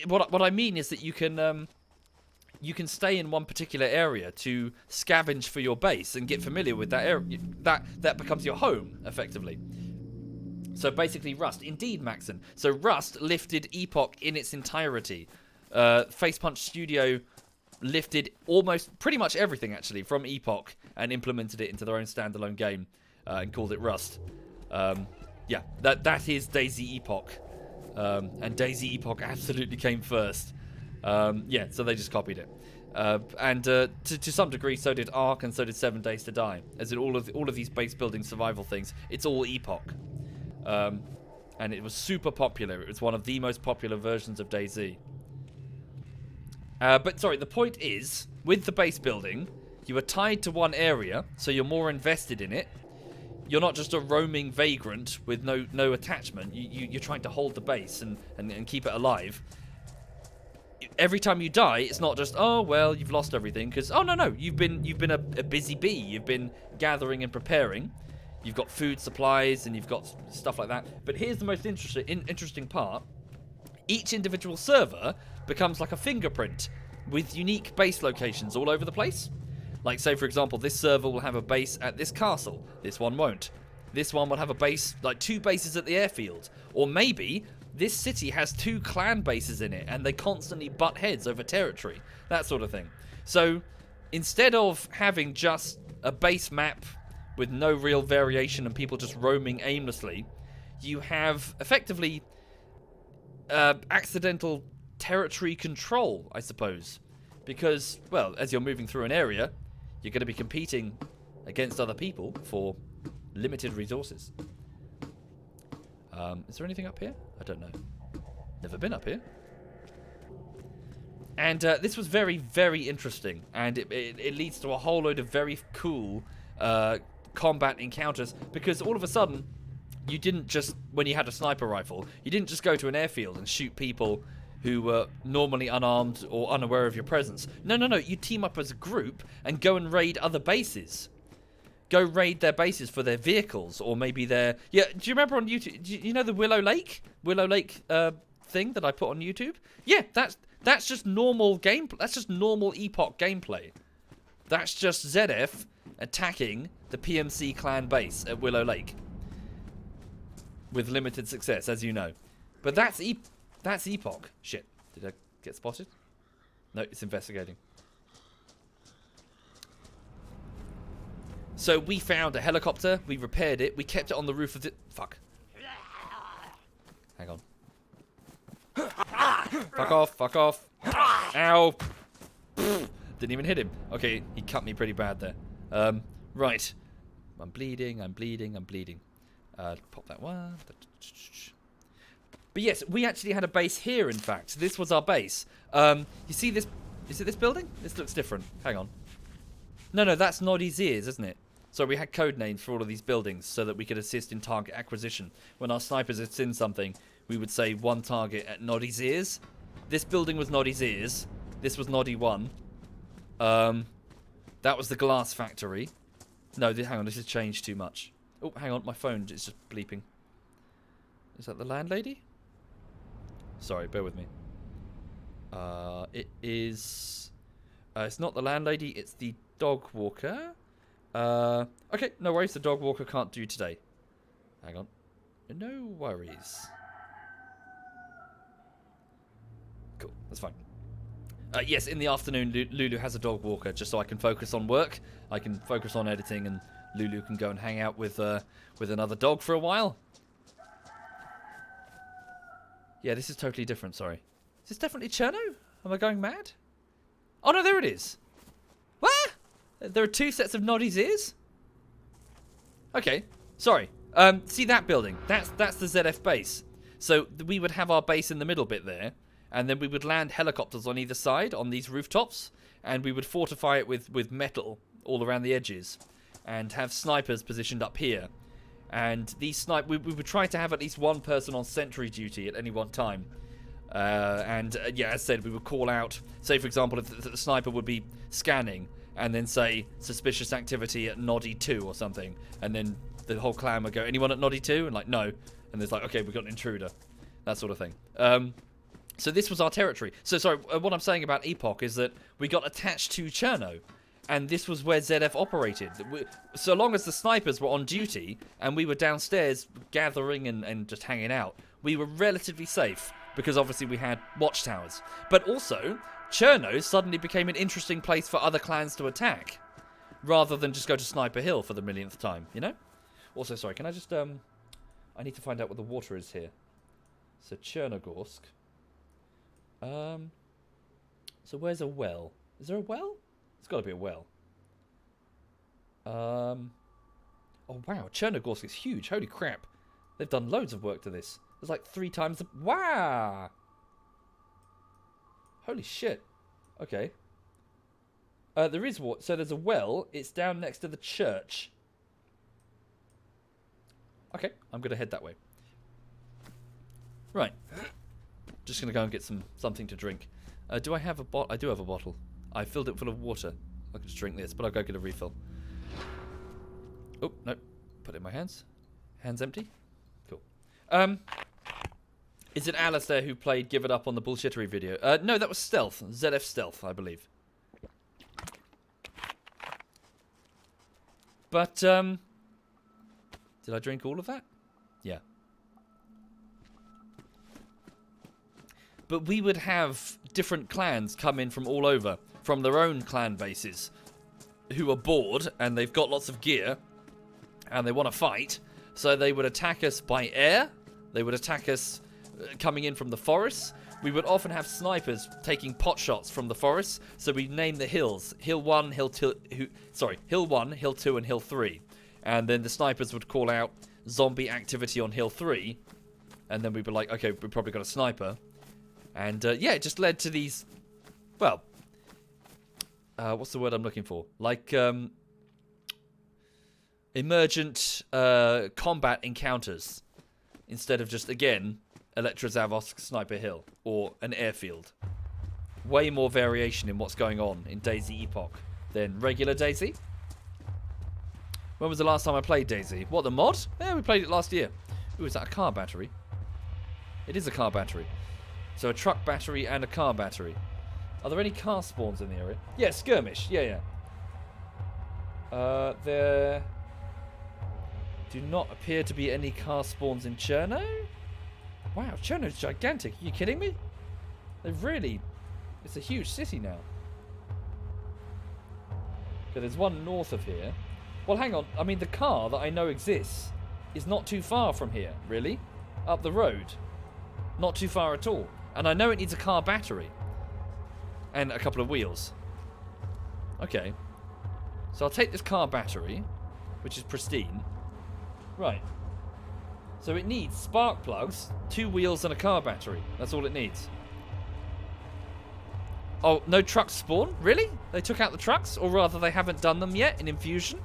what I mean is that you can stay in one particular area to scavenge for your base and get familiar with that area. That becomes your home, effectively. So basically Rust. Indeed, Maxon. So Rust lifted Epoch in its entirety. Facepunch Studio lifted pretty much everything, actually, from Epoch and implemented it into their own standalone game and called it Rust. Yeah, that is DayZ Epoch. And DayZ Epoch absolutely came first. Yeah, so they just copied it. And to some degree, so did Ark and so did 7 Days to Die. As in all of these base building survival things, it's all Epoch. And it was super popular. It was one of the most popular versions of DayZ. But sorry, the point is, with the base building, you are tied to one area, so you're more invested in it. You're not just a roaming vagrant with no attachment. You're trying to hold the base and keep it alive. Every time you die, it's not just, oh well, you've lost everything, because no, you've been a busy bee. You've been gathering and preparing. You've got food supplies and you've got stuff like that. But here's the most interesting part. Each individual server becomes like a fingerprint with unique base locations all over the place. Like, say, for example, this server will have a base at this castle. This one won't. This one will have a base, like 2 bases at the airfield. Or maybe this city has 2 clan bases in it and they constantly butt heads over territory. That sort of thing. So, instead of having just a base map with no real variation and people just roaming aimlessly, you have effectively accidental territory control, I suppose. Because, well, as you're moving through an area, you're going to be competing against other people for limited resources. Is there anything up here? I don't know. Never been up here. And this was very, very interesting. And it leads to a whole load of very cool combat encounters, because all of a sudden you didn't just, when you had a sniper rifle, you didn't just go to an airfield and shoot people who were normally unarmed or unaware of your presence. No, you team up as a group and go and raid other bases. Go raid their bases for their vehicles, or maybe their... Yeah, do you remember on YouTube, do you know the Willow Lake thing that I put on YouTube? Yeah, that's just normal gameplay. That's just normal Epoch gameplay. That's just ZF attacking the PMC clan base at Willow Lake. With limited success, as you know. But that's Epoch. Shit. Did I get spotted? No, it's investigating. So we found a helicopter. We repaired it. We kept it on the roof of the... Fuck. Hang on. Fuck off. Fuck off. Ow. Didn't even hit him. Okay, he cut me pretty bad there. Right. I'm bleeding. Pop that one. But yes, we actually had a base here, in fact. This was our base. You see this? Is it this building? This looks different. Hang on. No, that's Noddy's ears, isn't it? So we had code names for all of these buildings so that we could assist in target acquisition. When our snipers had seen something, we would say 1 target at Noddy's ears. This building was Noddy's ears. This was Noddy 1. That was the glass factory. No, hang on, this has changed too much. Oh, hang on, my phone is just bleeping. Is that the landlady? Sorry, bear with me. It is... it's not the landlady, it's the dog walker. Okay, no worries, the dog walker can't do today. Hang on. No worries. Cool, that's fine. Yes, in the afternoon, Lulu has a dog walker, just so I can focus on work. I can focus on editing, and Lulu can go and hang out with another dog for a while. Yeah, this is totally different, sorry. Is this definitely Cherno? Am I going mad? Oh, no, there it is. What? There are 2 sets of Noddy's ears? Okay, sorry. See that building? That's the ZF base. So we would have our base in the middle bit there, and then we would land helicopters on either side on these rooftops, and we would fortify it with metal all around the edges, and have snipers positioned up here. And these we would try to have at least one person on sentry duty at any one time. Yeah, as I said, we would call out, say for example, if the sniper would be scanning, and then say suspicious activity at Noddy 2 or something, and then the whole clan would go, anyone at Noddy 2? And like, no. And there's like, okay, we've got an intruder. That sort of thing. So this was our territory. So sorry, what I'm saying about Epoch is that we got attached to Cherno, and this was where ZF operated. So long as the snipers were on duty, and we were downstairs gathering and just hanging out, we were relatively safe, because obviously we had watchtowers. But also, Cherno suddenly became an interesting place for other clans to attack, rather than just go to Sniper Hill for the millionth time, you know? Also, sorry, can I just, I need to find out what the water is here. So, Chernogorsk. So where's a well? Is there a well? There's got to be a well. Oh, wow, Chernogorsk is huge. Holy crap. They've done loads of work to this. There's like 3 times the... Wow! Holy shit. Okay. There is water. So there's a well. It's down next to the church. Okay, I'm going to head that way. Right. Just going to go and get something to drink. Do I have a bottle? I do have a bottle. I filled it full of water. I can just drink this, but I'll go get a refill. Oh, no. Put it in my hands. Hands empty. Cool. Is it Alistair who played Give It Up on the bullshittery video? No, that was Stealth. ZF Stealth, I believe. But, did I drink all of that? Yeah. But we would have different clans come in from all over, from their own clan bases, who are bored, and they've got lots of gear, and they want to fight, so they would attack us by air, they would attack us coming in from the forests. We would often have snipers taking pot shots from the forests, so we name the hills, Hill 1, Hill 2, Hill 1, Hill 2, and Hill 3. And then the snipers would call out zombie activity on Hill 3, and then we'd be like, okay, we've probably got a sniper. And, yeah, it just led to these, well, what's the word I'm looking for? Like, emergent combat encounters, instead of just, again, Elektrozavosk Sniper Hill, or an airfield. Way more variation in what's going on in DayZ Epoch than regular DayZ. When was the last time I played DayZ? What, the mod? Yeah, we played it last year. Ooh, is that a car battery? It is a car battery. So a truck battery and a car battery. Are there any car spawns in the area? Yeah, skirmish. Yeah, yeah. There do not appear to be any car spawns in Cherno. Wow, Cherno's gigantic. Are you kidding me? They've really... It's a huge city now. Okay, there's one north of here. Well, hang on. I mean, the car that I know exists is not too far from here, really. Up the road. Not too far at all. And I know it needs a car battery. And a couple of wheels. Okay. So I'll take this car battery, which is pristine. Right. So it needs spark plugs, 2 wheels, and a car battery. That's all it needs. Oh, no trucks spawn? Really? They took out the trucks? Or rather, they haven't done them yet in Infusion?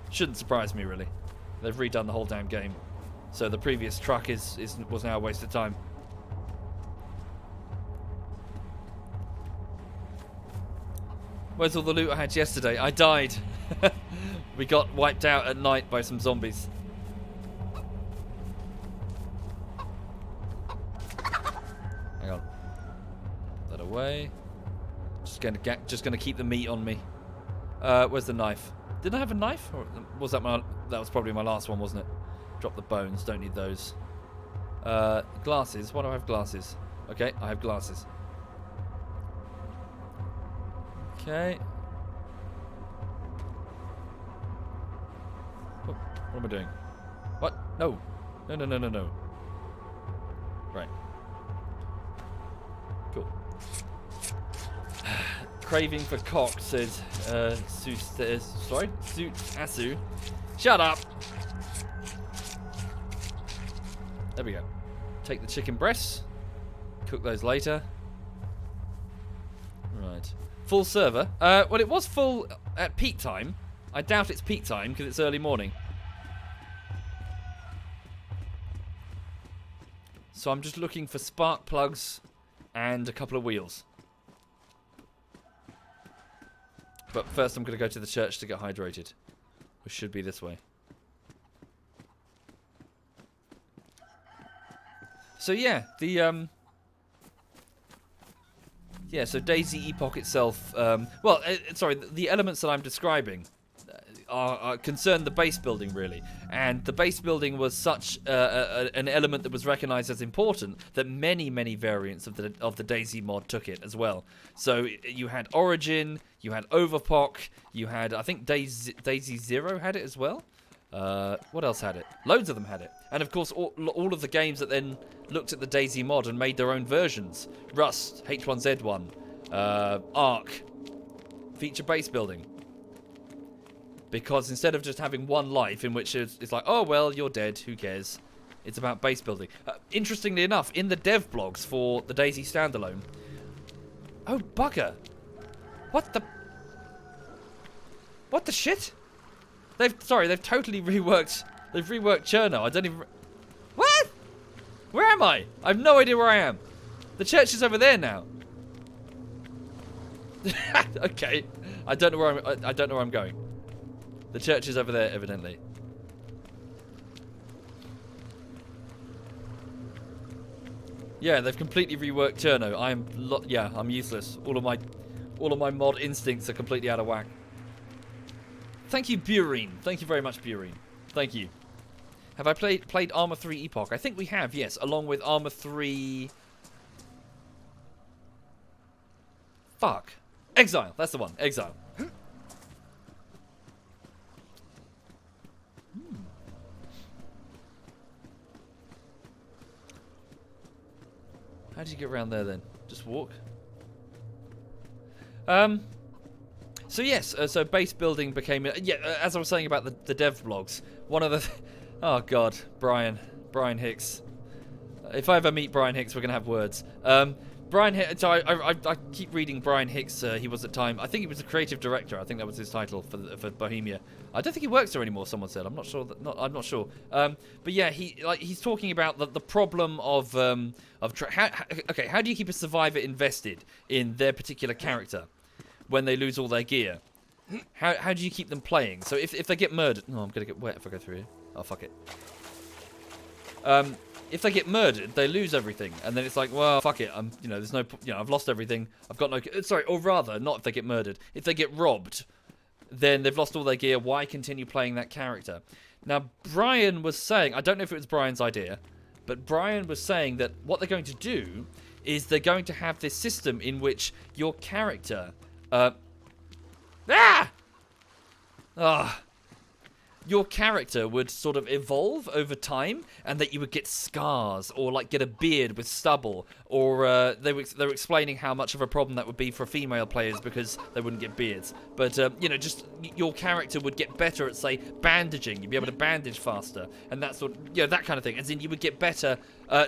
Shouldn't surprise me, really. They've redone the whole damn game. So the previous truck was now a waste of time. Where's all the loot I had yesterday? I died. We got wiped out at night by some zombies. Hang on. Put that away. Just gonna keep the meat on me. Where's the knife? Did I have a knife? Or was that that was probably my last one, wasn't it? Drop the bones, don't need those. Glasses, why do I have glasses? Okay, I have glasses. Okay. Oh, what am I doing? What? No. No. Right. Cool. craving for cock, said Suit Asu. Shut up. There we go. Take the chicken breasts. Cook those later. Right. Full server. Well, it was full at peak time. I doubt it's peak time because it's early morning. So I'm just looking for spark plugs and a couple of wheels. But first I'm going to go to the church to get hydrated. Which should be this way. So yeah, the yeah, so DayZ Epoch itself, sorry, the elements that I'm describing concern the base building, really. And the base building was such an element that was recognized as important that many, many variants of the DayZ mod took it as well. So you had Origin, you had Overpoch, you had, I think DayZ 0 had it as well. What else had it? Loads of them had it. And of course, all of the games that then looked at the DayZ mod and made their own versions. Rust, H1Z1, Ark, feature base building. Because instead of just having one life in which it's like, oh, well, you're dead, who cares? It's about base building. Interestingly enough, in the dev blogs for the DayZ standalone... Oh, bugger. What the shit? They've totally reworked... They've reworked Cherno. I don't even... What? Where am I? I have no idea where I am. The church is over there now. Okay. I don't know where I'm going. The church is over there, evidently. Yeah, they've completely reworked Cherno. I'm useless. All of my mod instincts are completely out of whack. Thank you, Burine. Thank you very much, Burine. Thank you. Have I played Arma 3 Epoch? I think we have, yes, along with Arma 3... Fuck. Exile. That's the one. Exile. How did you get around there then? Just walk? So yes, so base building became... as I was saying about the dev blogs, one of the... Oh god, Brian Hicks. If I ever meet Brian Hicks, we're going to have words. Brian Hicks, so I keep reading Brian Hicks, he was at the time, I think he was the creative director, I think that was his title for Bohemia. I don't think he works there anymore, someone said, I'm not sure. I'm not sure. But yeah, he's talking about the problem of how do you keep a survivor invested in their particular character when they lose all their gear? How do you keep them playing? So if they get murdered... No, I'm going to get wet if I go through here. Oh, fuck it. If they get murdered, they lose everything, and then it's like, well, fuck it. There's no, I've lost everything. I've got no. Sorry, or rather, not if they get murdered. If they get robbed, then they've lost all their gear. Why continue playing that character? Now, Brian was saying, I don't know if it was Brian's idea, but Brian was saying that what they're going to do is they're going to have this system in which your character, your character would sort of evolve over time, and that you would get scars, or like get a beard with stubble, or they were explaining how much of a problem that would be for female players because they wouldn't get beards. But just your character would get better at, say, bandaging. You'd be able to bandage faster, and that sort, that kind of thing. As in, you would get better,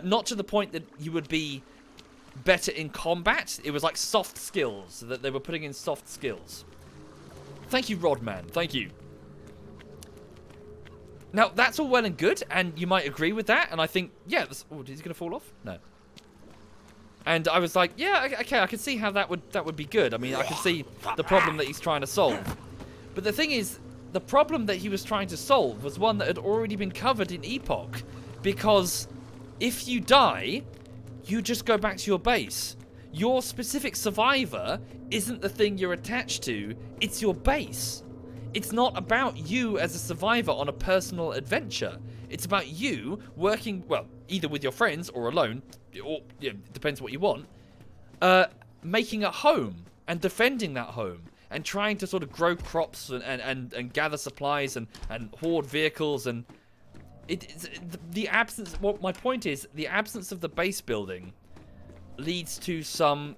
not to the point that you would be better in combat. It was like soft skills, that they were putting in soft skills. Thank you, Rodman. Thank you. Now, that's all well and good, and you might agree with that, and I think, yeah, is he going to fall off? No. And I was like, yeah, okay, I can see how that would be good. I mean, I can see the problem that he's trying to solve. But the thing is, the problem that he was trying to solve was one that had already been covered in Epoch, because if you die, you just go back to your base. Your specific survivor isn't the thing you're attached to, it's your base. It's not about you as a survivor on a personal adventure. It's about you working, well, either with your friends or alone, or depends what you want, making a home and defending that home and trying to sort of grow crops and gather supplies and hoard vehicles. And the absence, what my point is, the absence of the base building leads to some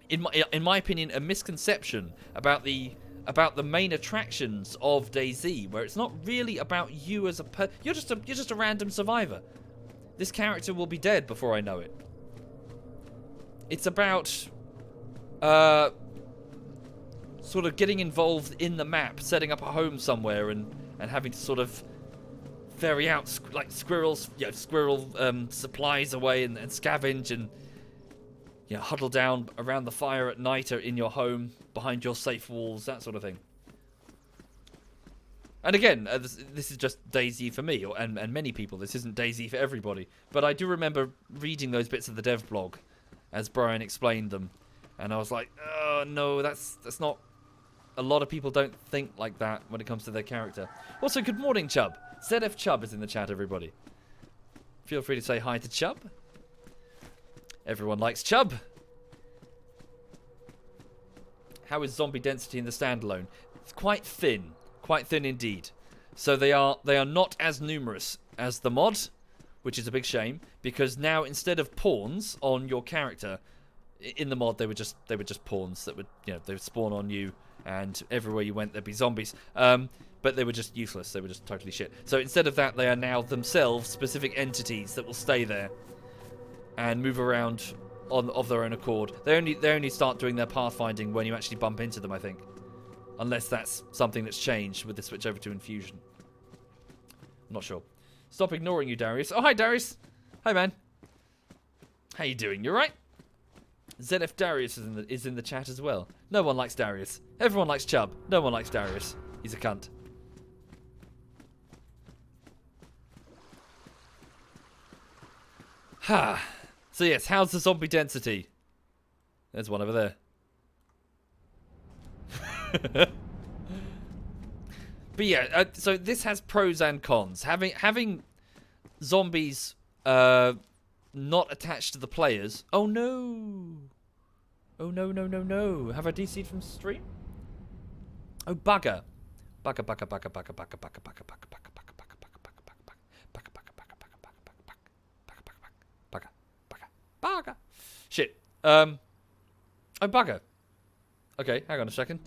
in my opinion, a misconception about the main attractions of DayZ, where it's not really about you as you're just a random survivor. This character will be dead before I know it. It's about sort of getting involved in the map, setting up a home somewhere, and having to sort of ferry out like squirrel supplies away and scavenge and huddle down around the fire at night or in your home behind your safe walls, that sort of thing. And again, this is just DayZ for me, and many people. This isn't DayZ for everybody. But I do remember reading those bits of the dev blog as Brian explained them, and I was like, oh no, that's not. A lot of people don't think like that when it comes to their character. Also, good morning, Chubb. ZF Chubb is in the chat, everybody. Feel free to say hi to Chubb. Everyone likes Chubb. How is zombie density in the standalone? It's quite thin indeed. So they are not as numerous as the mod, which is a big shame, because now instead of pawns on your character, in the mod they were just pawns that would they would spawn on you, and everywhere you went there'd be zombies. But they were just useless. They were just totally shit. So instead of that, they are now themselves specific entities that will stay there and move around of their own accord. They only start doing their pathfinding when you actually bump into them, I think. Unless that's something that's changed with the switch over to Infusion. I'm not sure. Stop ignoring you, Darius. Oh, hi, Darius. Hi, man. How you doing? You alright? ZF Darius is in the chat as well. No one likes Darius. Everyone likes Chubb. No one likes Darius. He's a cunt. Ha. So yes, how's the zombie density? There's one over there. But yeah, so this has pros and cons. Having zombies not attached to the players. Oh no! Oh no no no no! Have I DC'd from stream? Oh bugger! Bugger bugger bugger bugger bugger bugger bugger bugger bugger bugger bugger bugger bugger bugger bugger. Shit. Oh bugger. Okay, hang on a second.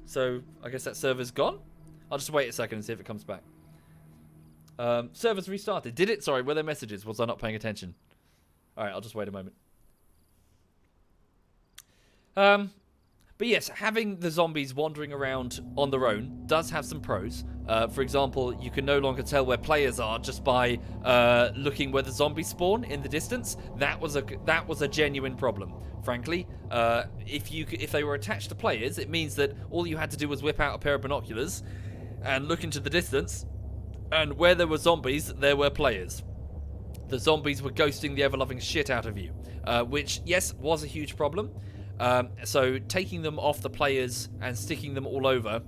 So I guess that server's gone. I'll just wait a second and see if it comes back. Server's restarted. Did it? Sorry, were there messages? Was I not paying attention? Alright, I'll just wait a moment. But yes, having the zombies wandering around on their own does have some pros. For example, you can no longer tell where players are just by looking where the zombies spawn in the distance. That was a genuine problem, frankly. If they were attached to players, it means that all you had to do was whip out a pair of binoculars and look into the distance, and where there were zombies, there were players. The zombies were ghosting the ever-loving shit out of you, which, yes, was a huge problem. So taking them off the players and sticking them all over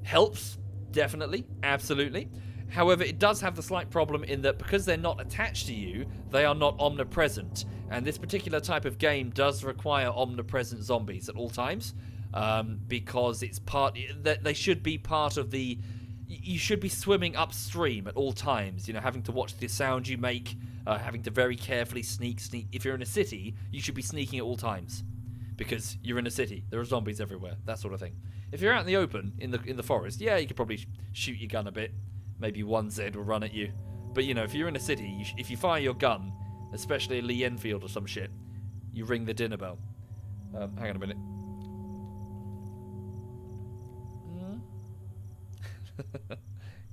helps, definitely, absolutely. However, it does have the slight problem in that because they're not attached to you, they are not omnipresent. And this particular type of game does require omnipresent zombies at all times, because it's they should be part of the... You should be swimming upstream at all times, having to watch the sound you make, having to very carefully sneak. If you're in a city, you should be sneaking at all times, because you're in a city. There are zombies everywhere, that sort of thing. If you're out in the open, in the forest, yeah, you could probably shoot your gun a bit. Maybe one Z will run at you. But, if you're in a city, if you fire your gun, especially a Lee Enfield or some shit, you ring the dinner bell. Hang on a minute.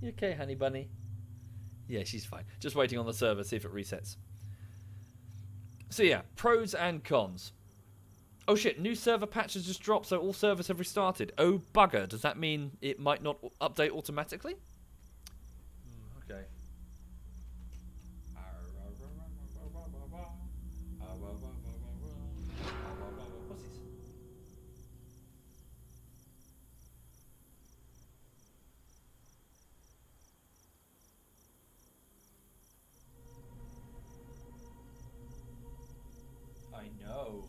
You okay, honey bunny? Yeah, she's fine. Just waiting on the server, see if it resets. So yeah, pros and cons. Oh shit, new server patches just dropped, so all servers have restarted. Oh bugger, does that mean it might not update automatically? Okay. What's this? I know.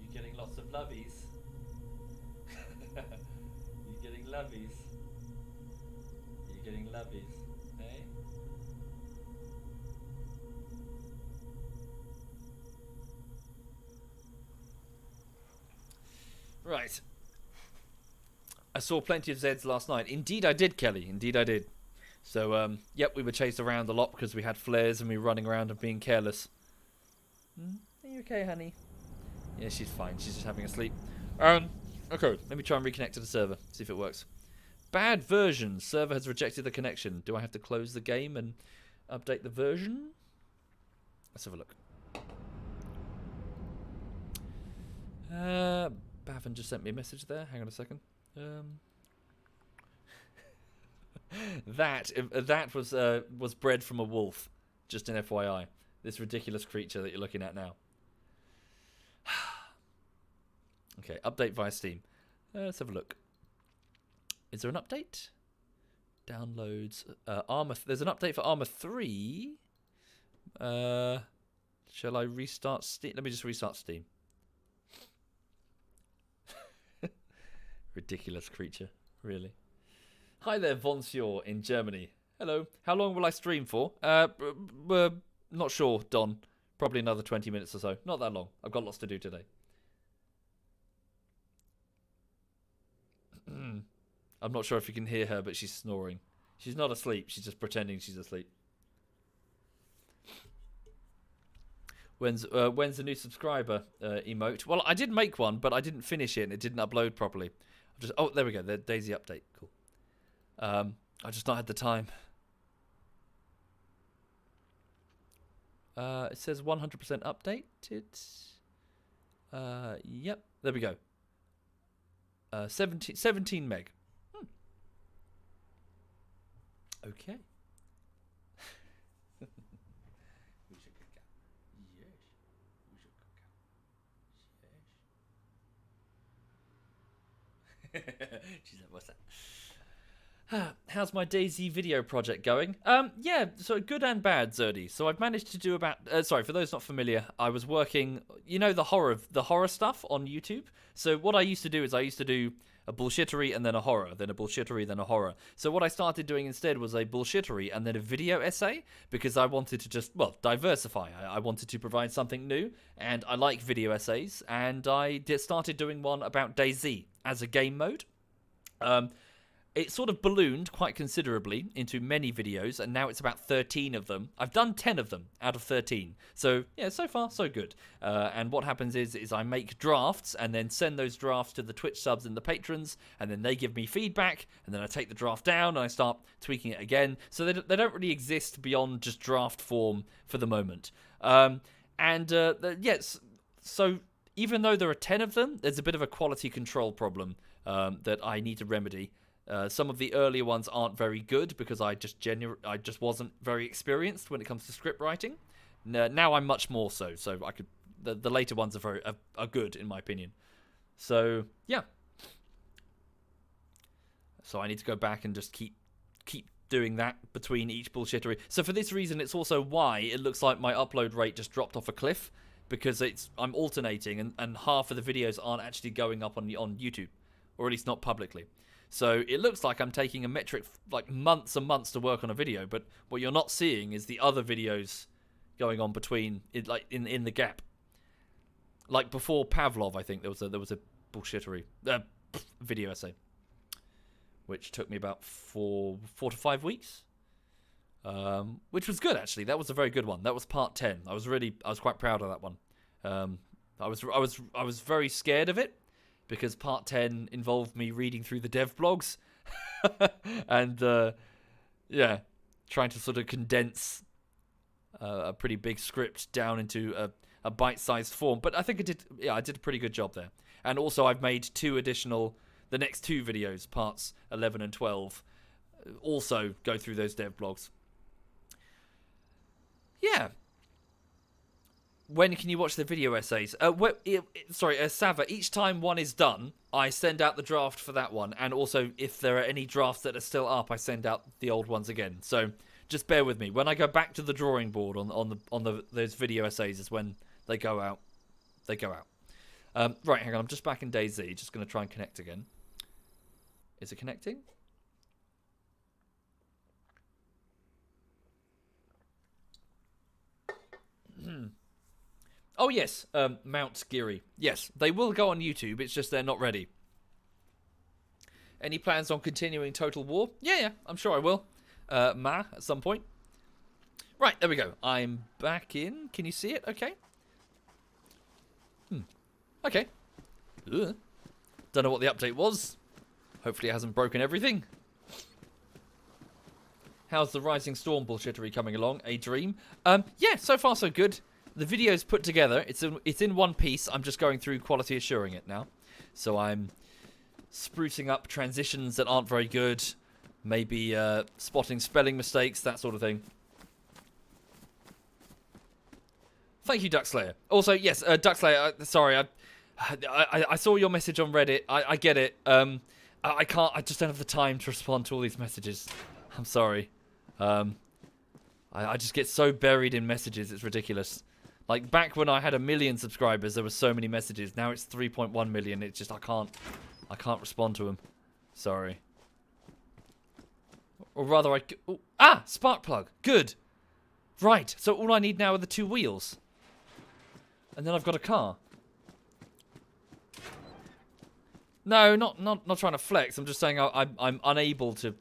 You're getting lots of lovies. You're getting lovies. You're getting lovies, eh? Right. I saw plenty of Zeds last night. Indeed I did, Kelly. Indeed I did. So, yep, we were chased around a lot because we had flares and we were running around and being careless. Are you okay, honey? Yeah, she's fine. She's just having a sleep. Okay, let me try and reconnect to the server. See if it works. Bad version. Server has rejected the connection. Do I have to close the game and update the version? Let's have a look. Bavin just sent me a message there. Hang on a second. That was bred from a wolf. Just an FYI. This ridiculous creature that you're looking at now. Okay, update via Steam. Let's have a look. Is there an update? Downloads. Armor. There's an update for Armor 3. Shall I restart Steam? Let me just restart Steam. Ridiculous creature, really. Hi there, Vonsior in Germany. Hello. How long will I stream for? We're not sure, Don. Probably another 20 minutes or so. Not that long. I've got lots to do today. I'm not sure if you can hear her, but she's snoring. She's not asleep. She's just pretending she's asleep. When's the new subscriber emote? Well, I did make one, but I didn't finish it and it didn't upload properly. Oh, there we go. The DayZ update. Cool. I just not had the time. It says 100% updated. Yep. There we go. 17 meg. Okay. She's like, what's that? How's my DayZ video project going? Yeah, so good and bad, Zerdy. So I've managed to do about... sorry, for those not familiar, I was working... You know the horror stuff on YouTube? So what I used to do is I used to do a bullshittery and then a horror, then a bullshittery, then a horror. So what I started doing instead was a bullshittery and then a video essay, because I wanted to just, well, diversify. I wanted to provide something new, and I like video essays, and I started doing one about DayZ as a game mode. It sort of ballooned quite considerably into many videos, and now it's about 13 of them. I've done 10 of them out of 13. So, yeah, so far, so good. And what happens is I make drafts and then send those drafts to the Twitch subs and the patrons, and then they give me feedback, and then I take the draft down and I start tweaking it again. So they don't really exist beyond just draft form for the moment. Yes, so even though there are 10 of them, there's a bit of a quality control problem that I need to remedy. Some of the earlier ones aren't very good because I just wasn't very experienced when it comes to script writing. Now I'm much more so. So I could the later ones are good in my opinion. So yeah. So I need to go back and just keep doing that between each bullshittery. So for this reason, it's also why it looks like my upload rate just dropped off a cliff, because I'm alternating and half of the videos aren't actually going up on YouTube, or at least not publicly. So it looks like I'm taking a metric like months and months to work on a video, but what you're not seeing is the other videos going on between it, like in the gap. Like before Pavlov, I think there was a bullshittery video essay, which took me about four to 5 weeks, which was good actually. That was a very good one. That was part 10. I was quite proud of that one. I was very scared of it, because part 10 involved me reading through the dev blogs and, trying to sort of condense a pretty big script down into a bite-sized form. But I think I did a pretty good job there. And also I've made the next two videos, parts 11 and 12, also go through those dev blogs. Yeah. When can you watch the video essays? Sava, each time one is done, I send out the draft for that one. And also, if there are any drafts that are still up, I send out the old ones again. So just bear with me. When I go back to the drawing board on those video essays is when they go out. They go out. Right, hang on. I'm just back in DayZ. Just going to try and connect again. Is it connecting? Oh, yes, Mount Geary. Yes, they will go on YouTube, it's just they're not ready. Any plans on continuing Total War? Yeah, I'm sure I will. At some point. Right, there we go. I'm back in. Can you see it? Okay. Okay. Ugh. Don't know what the update was. Hopefully it hasn't broken everything. How's the Rising Storm bullshittery coming along? A dream? Yeah, so far so good. The video's put together. It's in one piece. I'm just going through quality assuring it now. So I'm sprucing up transitions that aren't very good. Maybe spotting spelling mistakes, that sort of thing. Thank you, Duckslayer. Also, yes, Duckslayer, sorry, I saw your message on Reddit. I get it. I can't, I just don't have the time to respond to all these messages. I'm sorry. I just get so buried in messages, it's ridiculous. Like, back when I had 1 million subscribers, there were so many messages. Now it's 3.1 million. It's just, I can't respond to them. Sorry. Or rather, spark plug. Good. Right, so all I need now are the 2 wheels. And then I've got a car. No, not trying to flex. I'm just saying I'm unable to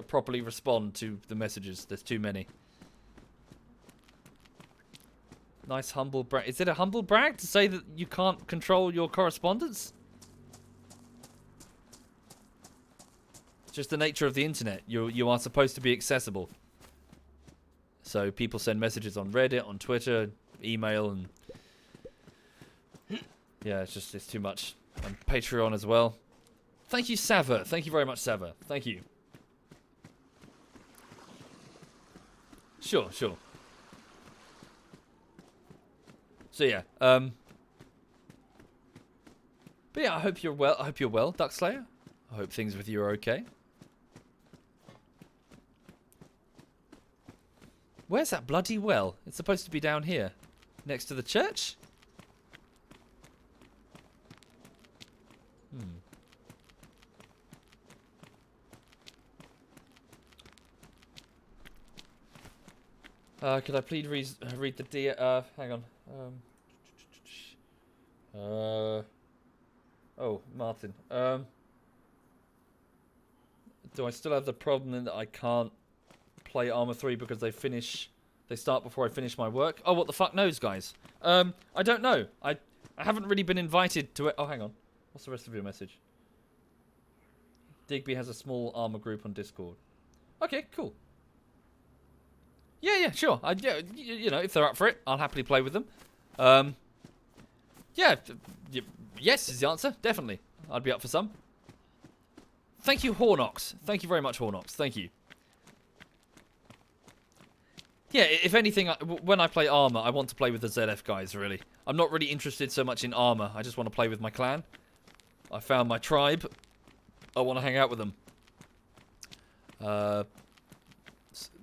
properly respond to the messages. There's too many. Nice humble brag. Is it a humble brag to say that you can't control your correspondence? It's just the nature of the internet. You are supposed to be accessible. So people send messages on Reddit, on Twitter, email, and yeah, it's too much. And Patreon as well. Thank you, Sava. Thank you very much, Sava. Thank you. Sure. So yeah, but yeah, I hope you're well. Duckslayer. I hope things with you are okay. Where's that bloody well? It's supposed to be down here, next to the church. Could I please read the dear? Hang on. Oh, Martin. Do I still have the problem in that I can't play Arma 3 because they start before I finish my work? Oh, what the fuck knows, guys? I don't know. I haven't really been invited to it. Oh, hang on. What's the rest of your message? Digby has a small Arma group on Discord. Okay, cool. Yeah, sure. You know, if they're up for it, I'll happily play with them. Yeah, yes is the answer. Definitely. I'd be up for some. Thank you, Hornox. Thank you very much, Hornox. Thank you. Yeah, if anything, when I play Arma, I want to play with the ZF guys, really. I'm not really interested so much in Arma. I just want to play with my clan. I found my tribe. I want to hang out with them.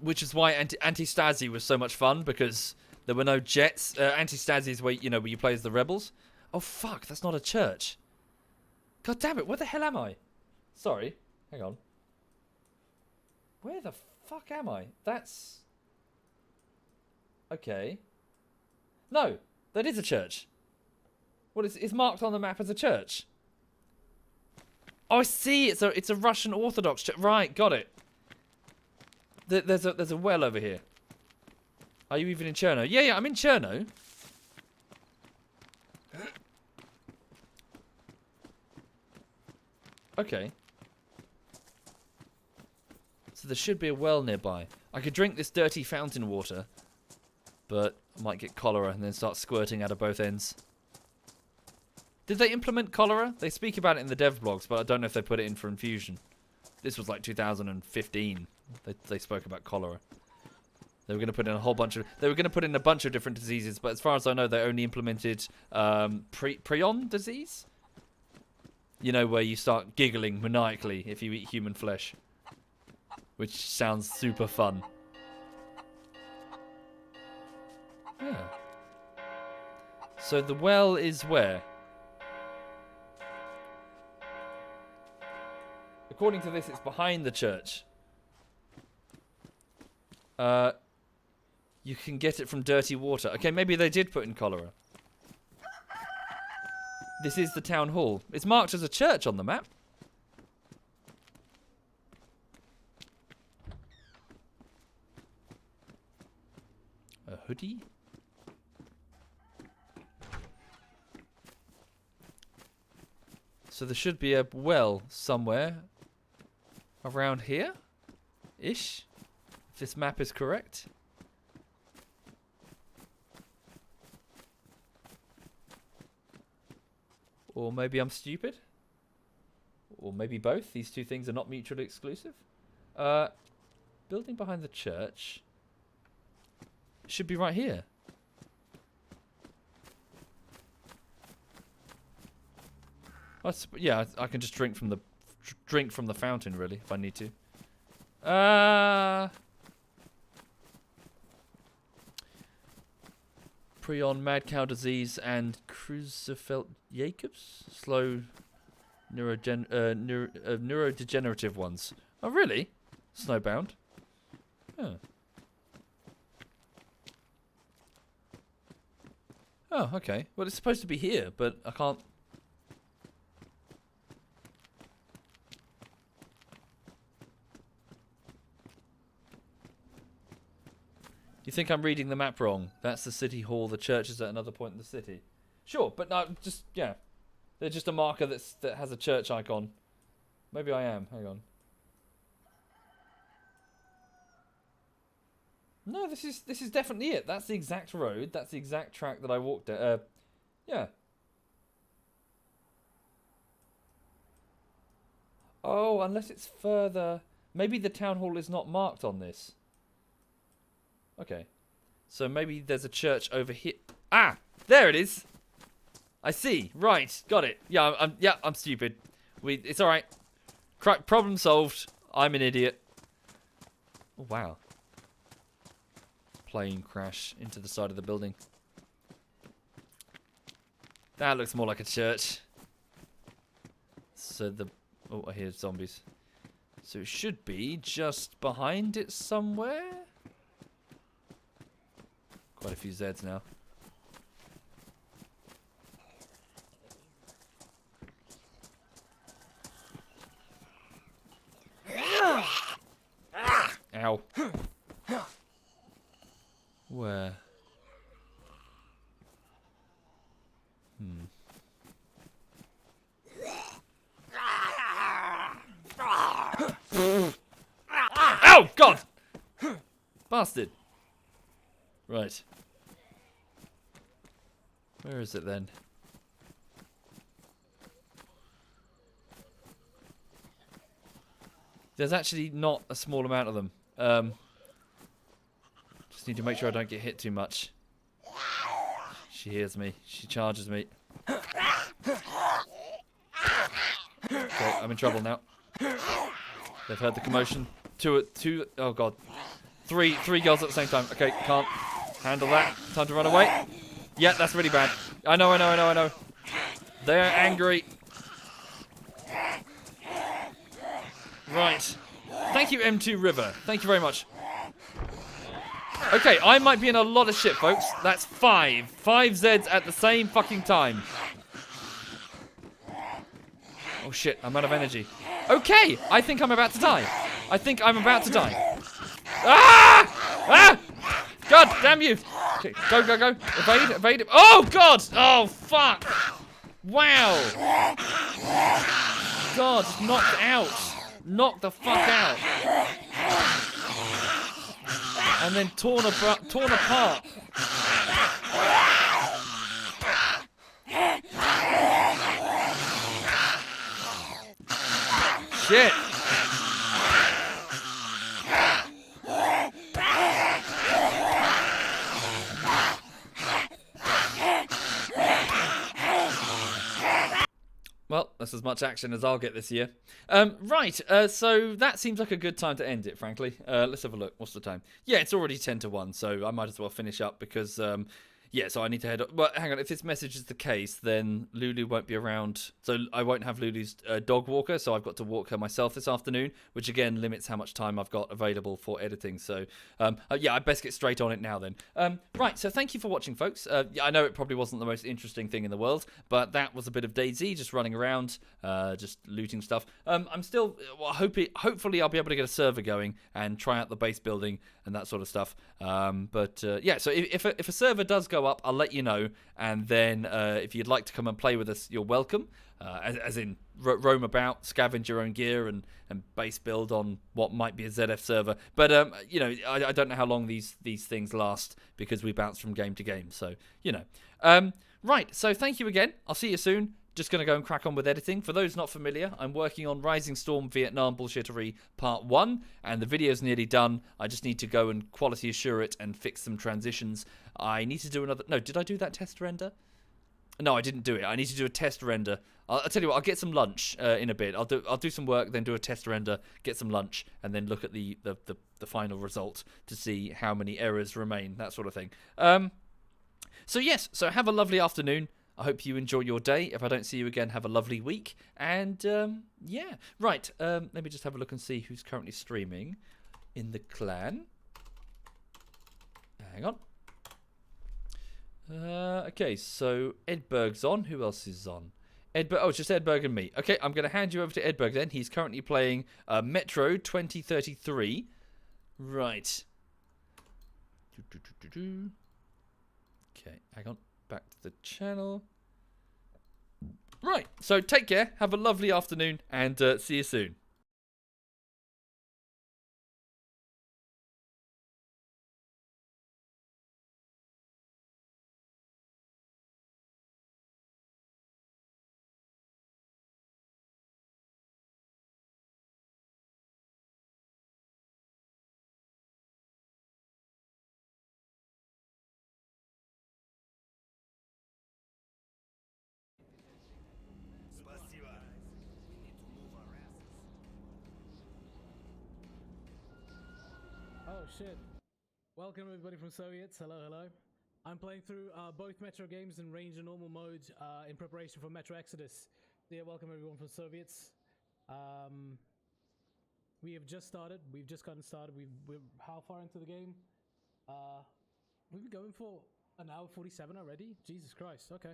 Which is why Anti-Stasi was so much fun, because there were no jets. Anti-Stasi is where, where you play as the rebels. Oh, fuck, that's not a church. God damn it, where the hell am I? Sorry, hang on. Where the fuck am I? That's... Okay. No, that is a church. What is it's marked on the map as a church. Oh, I see. It's a Russian Orthodox church. Right, got it. There's a well over here. Are you even in Cherno? Yeah, I'm in Cherno. Okay. So there should be a well nearby. I could drink this dirty fountain water, but I might get cholera and then start squirting out of both ends. Did they implement cholera? They speak about it in the dev blogs, but I don't know if they put it in for infusion. This was like 2015. They spoke about cholera. They were going to put in a whole bunch of... They were going to put in a bunch of different diseases, but as far as I know, they only implemented prion disease. You know, where you start giggling maniacally if you eat human flesh. Which sounds super fun. Yeah. So the well is where? According to this, it's behind the church. You can get it from dirty water. Okay, maybe they did put in cholera. This is the town hall. It's marked as a church on the map. A hoodie? So there should be a well somewhere around here? Ish? If this map is correct. Or maybe I'm stupid? Or maybe both. These two things are not mutually exclusive. Building behind the church should be right here. Yeah, I can just drink from the fountain, really, if I need to. Prion, mad cow disease, and Creutzfeldt Jacobs, slow neurodegenerative ones. Oh, really? Snowbound. Oh. Oh, okay. Well, it's supposed to be here, but I can't. You think I'm reading the map wrong? That's the city hall. The church is at another point in the city. Sure, but no, just yeah, they're just a marker that has a church icon. Maybe I am. Hang on. No, this is definitely it. That's the exact road. That's the exact track that I walked at. Yeah. Oh, unless it's further. Maybe the town hall is not marked on this. Okay. So maybe there's a church over here. Ah! There it is! I see. Right. Got it. Yeah, I'm stupid. It's alright. Problem solved. I'm an idiot. Oh, wow. Plane crash into the side of the building. That looks more like a church. So oh, I hear zombies. So it should be just behind it somewhere. Quite a few Zeds now. Ow. Where? Ow! God! Bastard. Right. Where is it then? There's actually not a small amount of them. Just need to make sure I don't get hit too much. She hears me. She charges me. Okay, I'm in trouble now. They've heard the commotion. Oh god. Three girls at the same time. Okay, can't handle that. Time to run away. Yeah, that's really bad. I know. They're angry. Right. Thank you, M2 River. Thank you very much. Okay, I might be in a lot of shit, folks. That's 5 Zeds at the same fucking time. Oh shit, I'm out of energy. Okay, I think I'm about to die. Ah! Ah! God damn you! Okay, go. Evade. Oh god! Oh fuck! Wow! God, just knocked out. Knocked the fuck out. And then torn apart. Shit! Well, that's as much action as I'll get this year. Right, so that seems like a good time to end it, frankly. Let's have a look. What's the time? Yeah, it's already 10 to 1, so I might as well finish up because, Yeah, so I need to head up. But hang on, if this message is the case, then Lulu won't be around. So I won't have Lulu's dog walker, so I've got to walk her myself this afternoon, which again limits how much time I've got available for editing. So yeah, I best get straight on it now then. Right, so thank you for watching, folks. Yeah, I know it probably wasn't the most interesting thing in the world, but that was a bit of DayZ, just running around, just looting stuff. I'm still, hopefully I'll be able to get a server going and try out the base building and that sort of stuff. Yeah, so if a server does go up, I'll let you know, and then if you'd like to come and play with us, you're welcome, as in roam about, scavenge your own gear, and base build on what might be a ZF server. But you know, I don't know how long these things last, because we bounce from game to game, so you know. Right, so thank you again. I'll see you soon. Just going to go and crack on with editing. For those not familiar, I'm working on Rising Storm Vietnam Bullshittery Part 1, and the video's nearly done. I just need to go and quality assure it and fix some transitions. I need to do another... No, did I do that test render? No, I didn't do it. I need to do a test render. I'll tell you what, I'll get some lunch in a bit. I'll do some work, then do a test render, get some lunch, and then look at the final result to see how many errors remain, that sort of thing. So yes, so have a lovely afternoon. I hope you enjoy your day. If I don't see you again, have a lovely week. And, yeah. Right, let me just have a look and see who's currently streaming in the clan. Hang on. Okay, so Edberg's on. Who else is on? Oh, it's just Edberg and me. Okay, I'm going to hand you over to Edberg then. He's currently playing Metro 2033. Right. Okay, hang on. Back to the channel. Right, so take care, have a lovely afternoon, and see you soon. Oh shit. Welcome everybody from Soviets. Hello, hello. I'm playing through both Metro games in range and normal mode in preparation for Metro Exodus. So yeah, welcome everyone from Soviets. We have just started. We've just gotten started. We're how far into the game? We've been going for an hour 47 already? Jesus Christ, okay.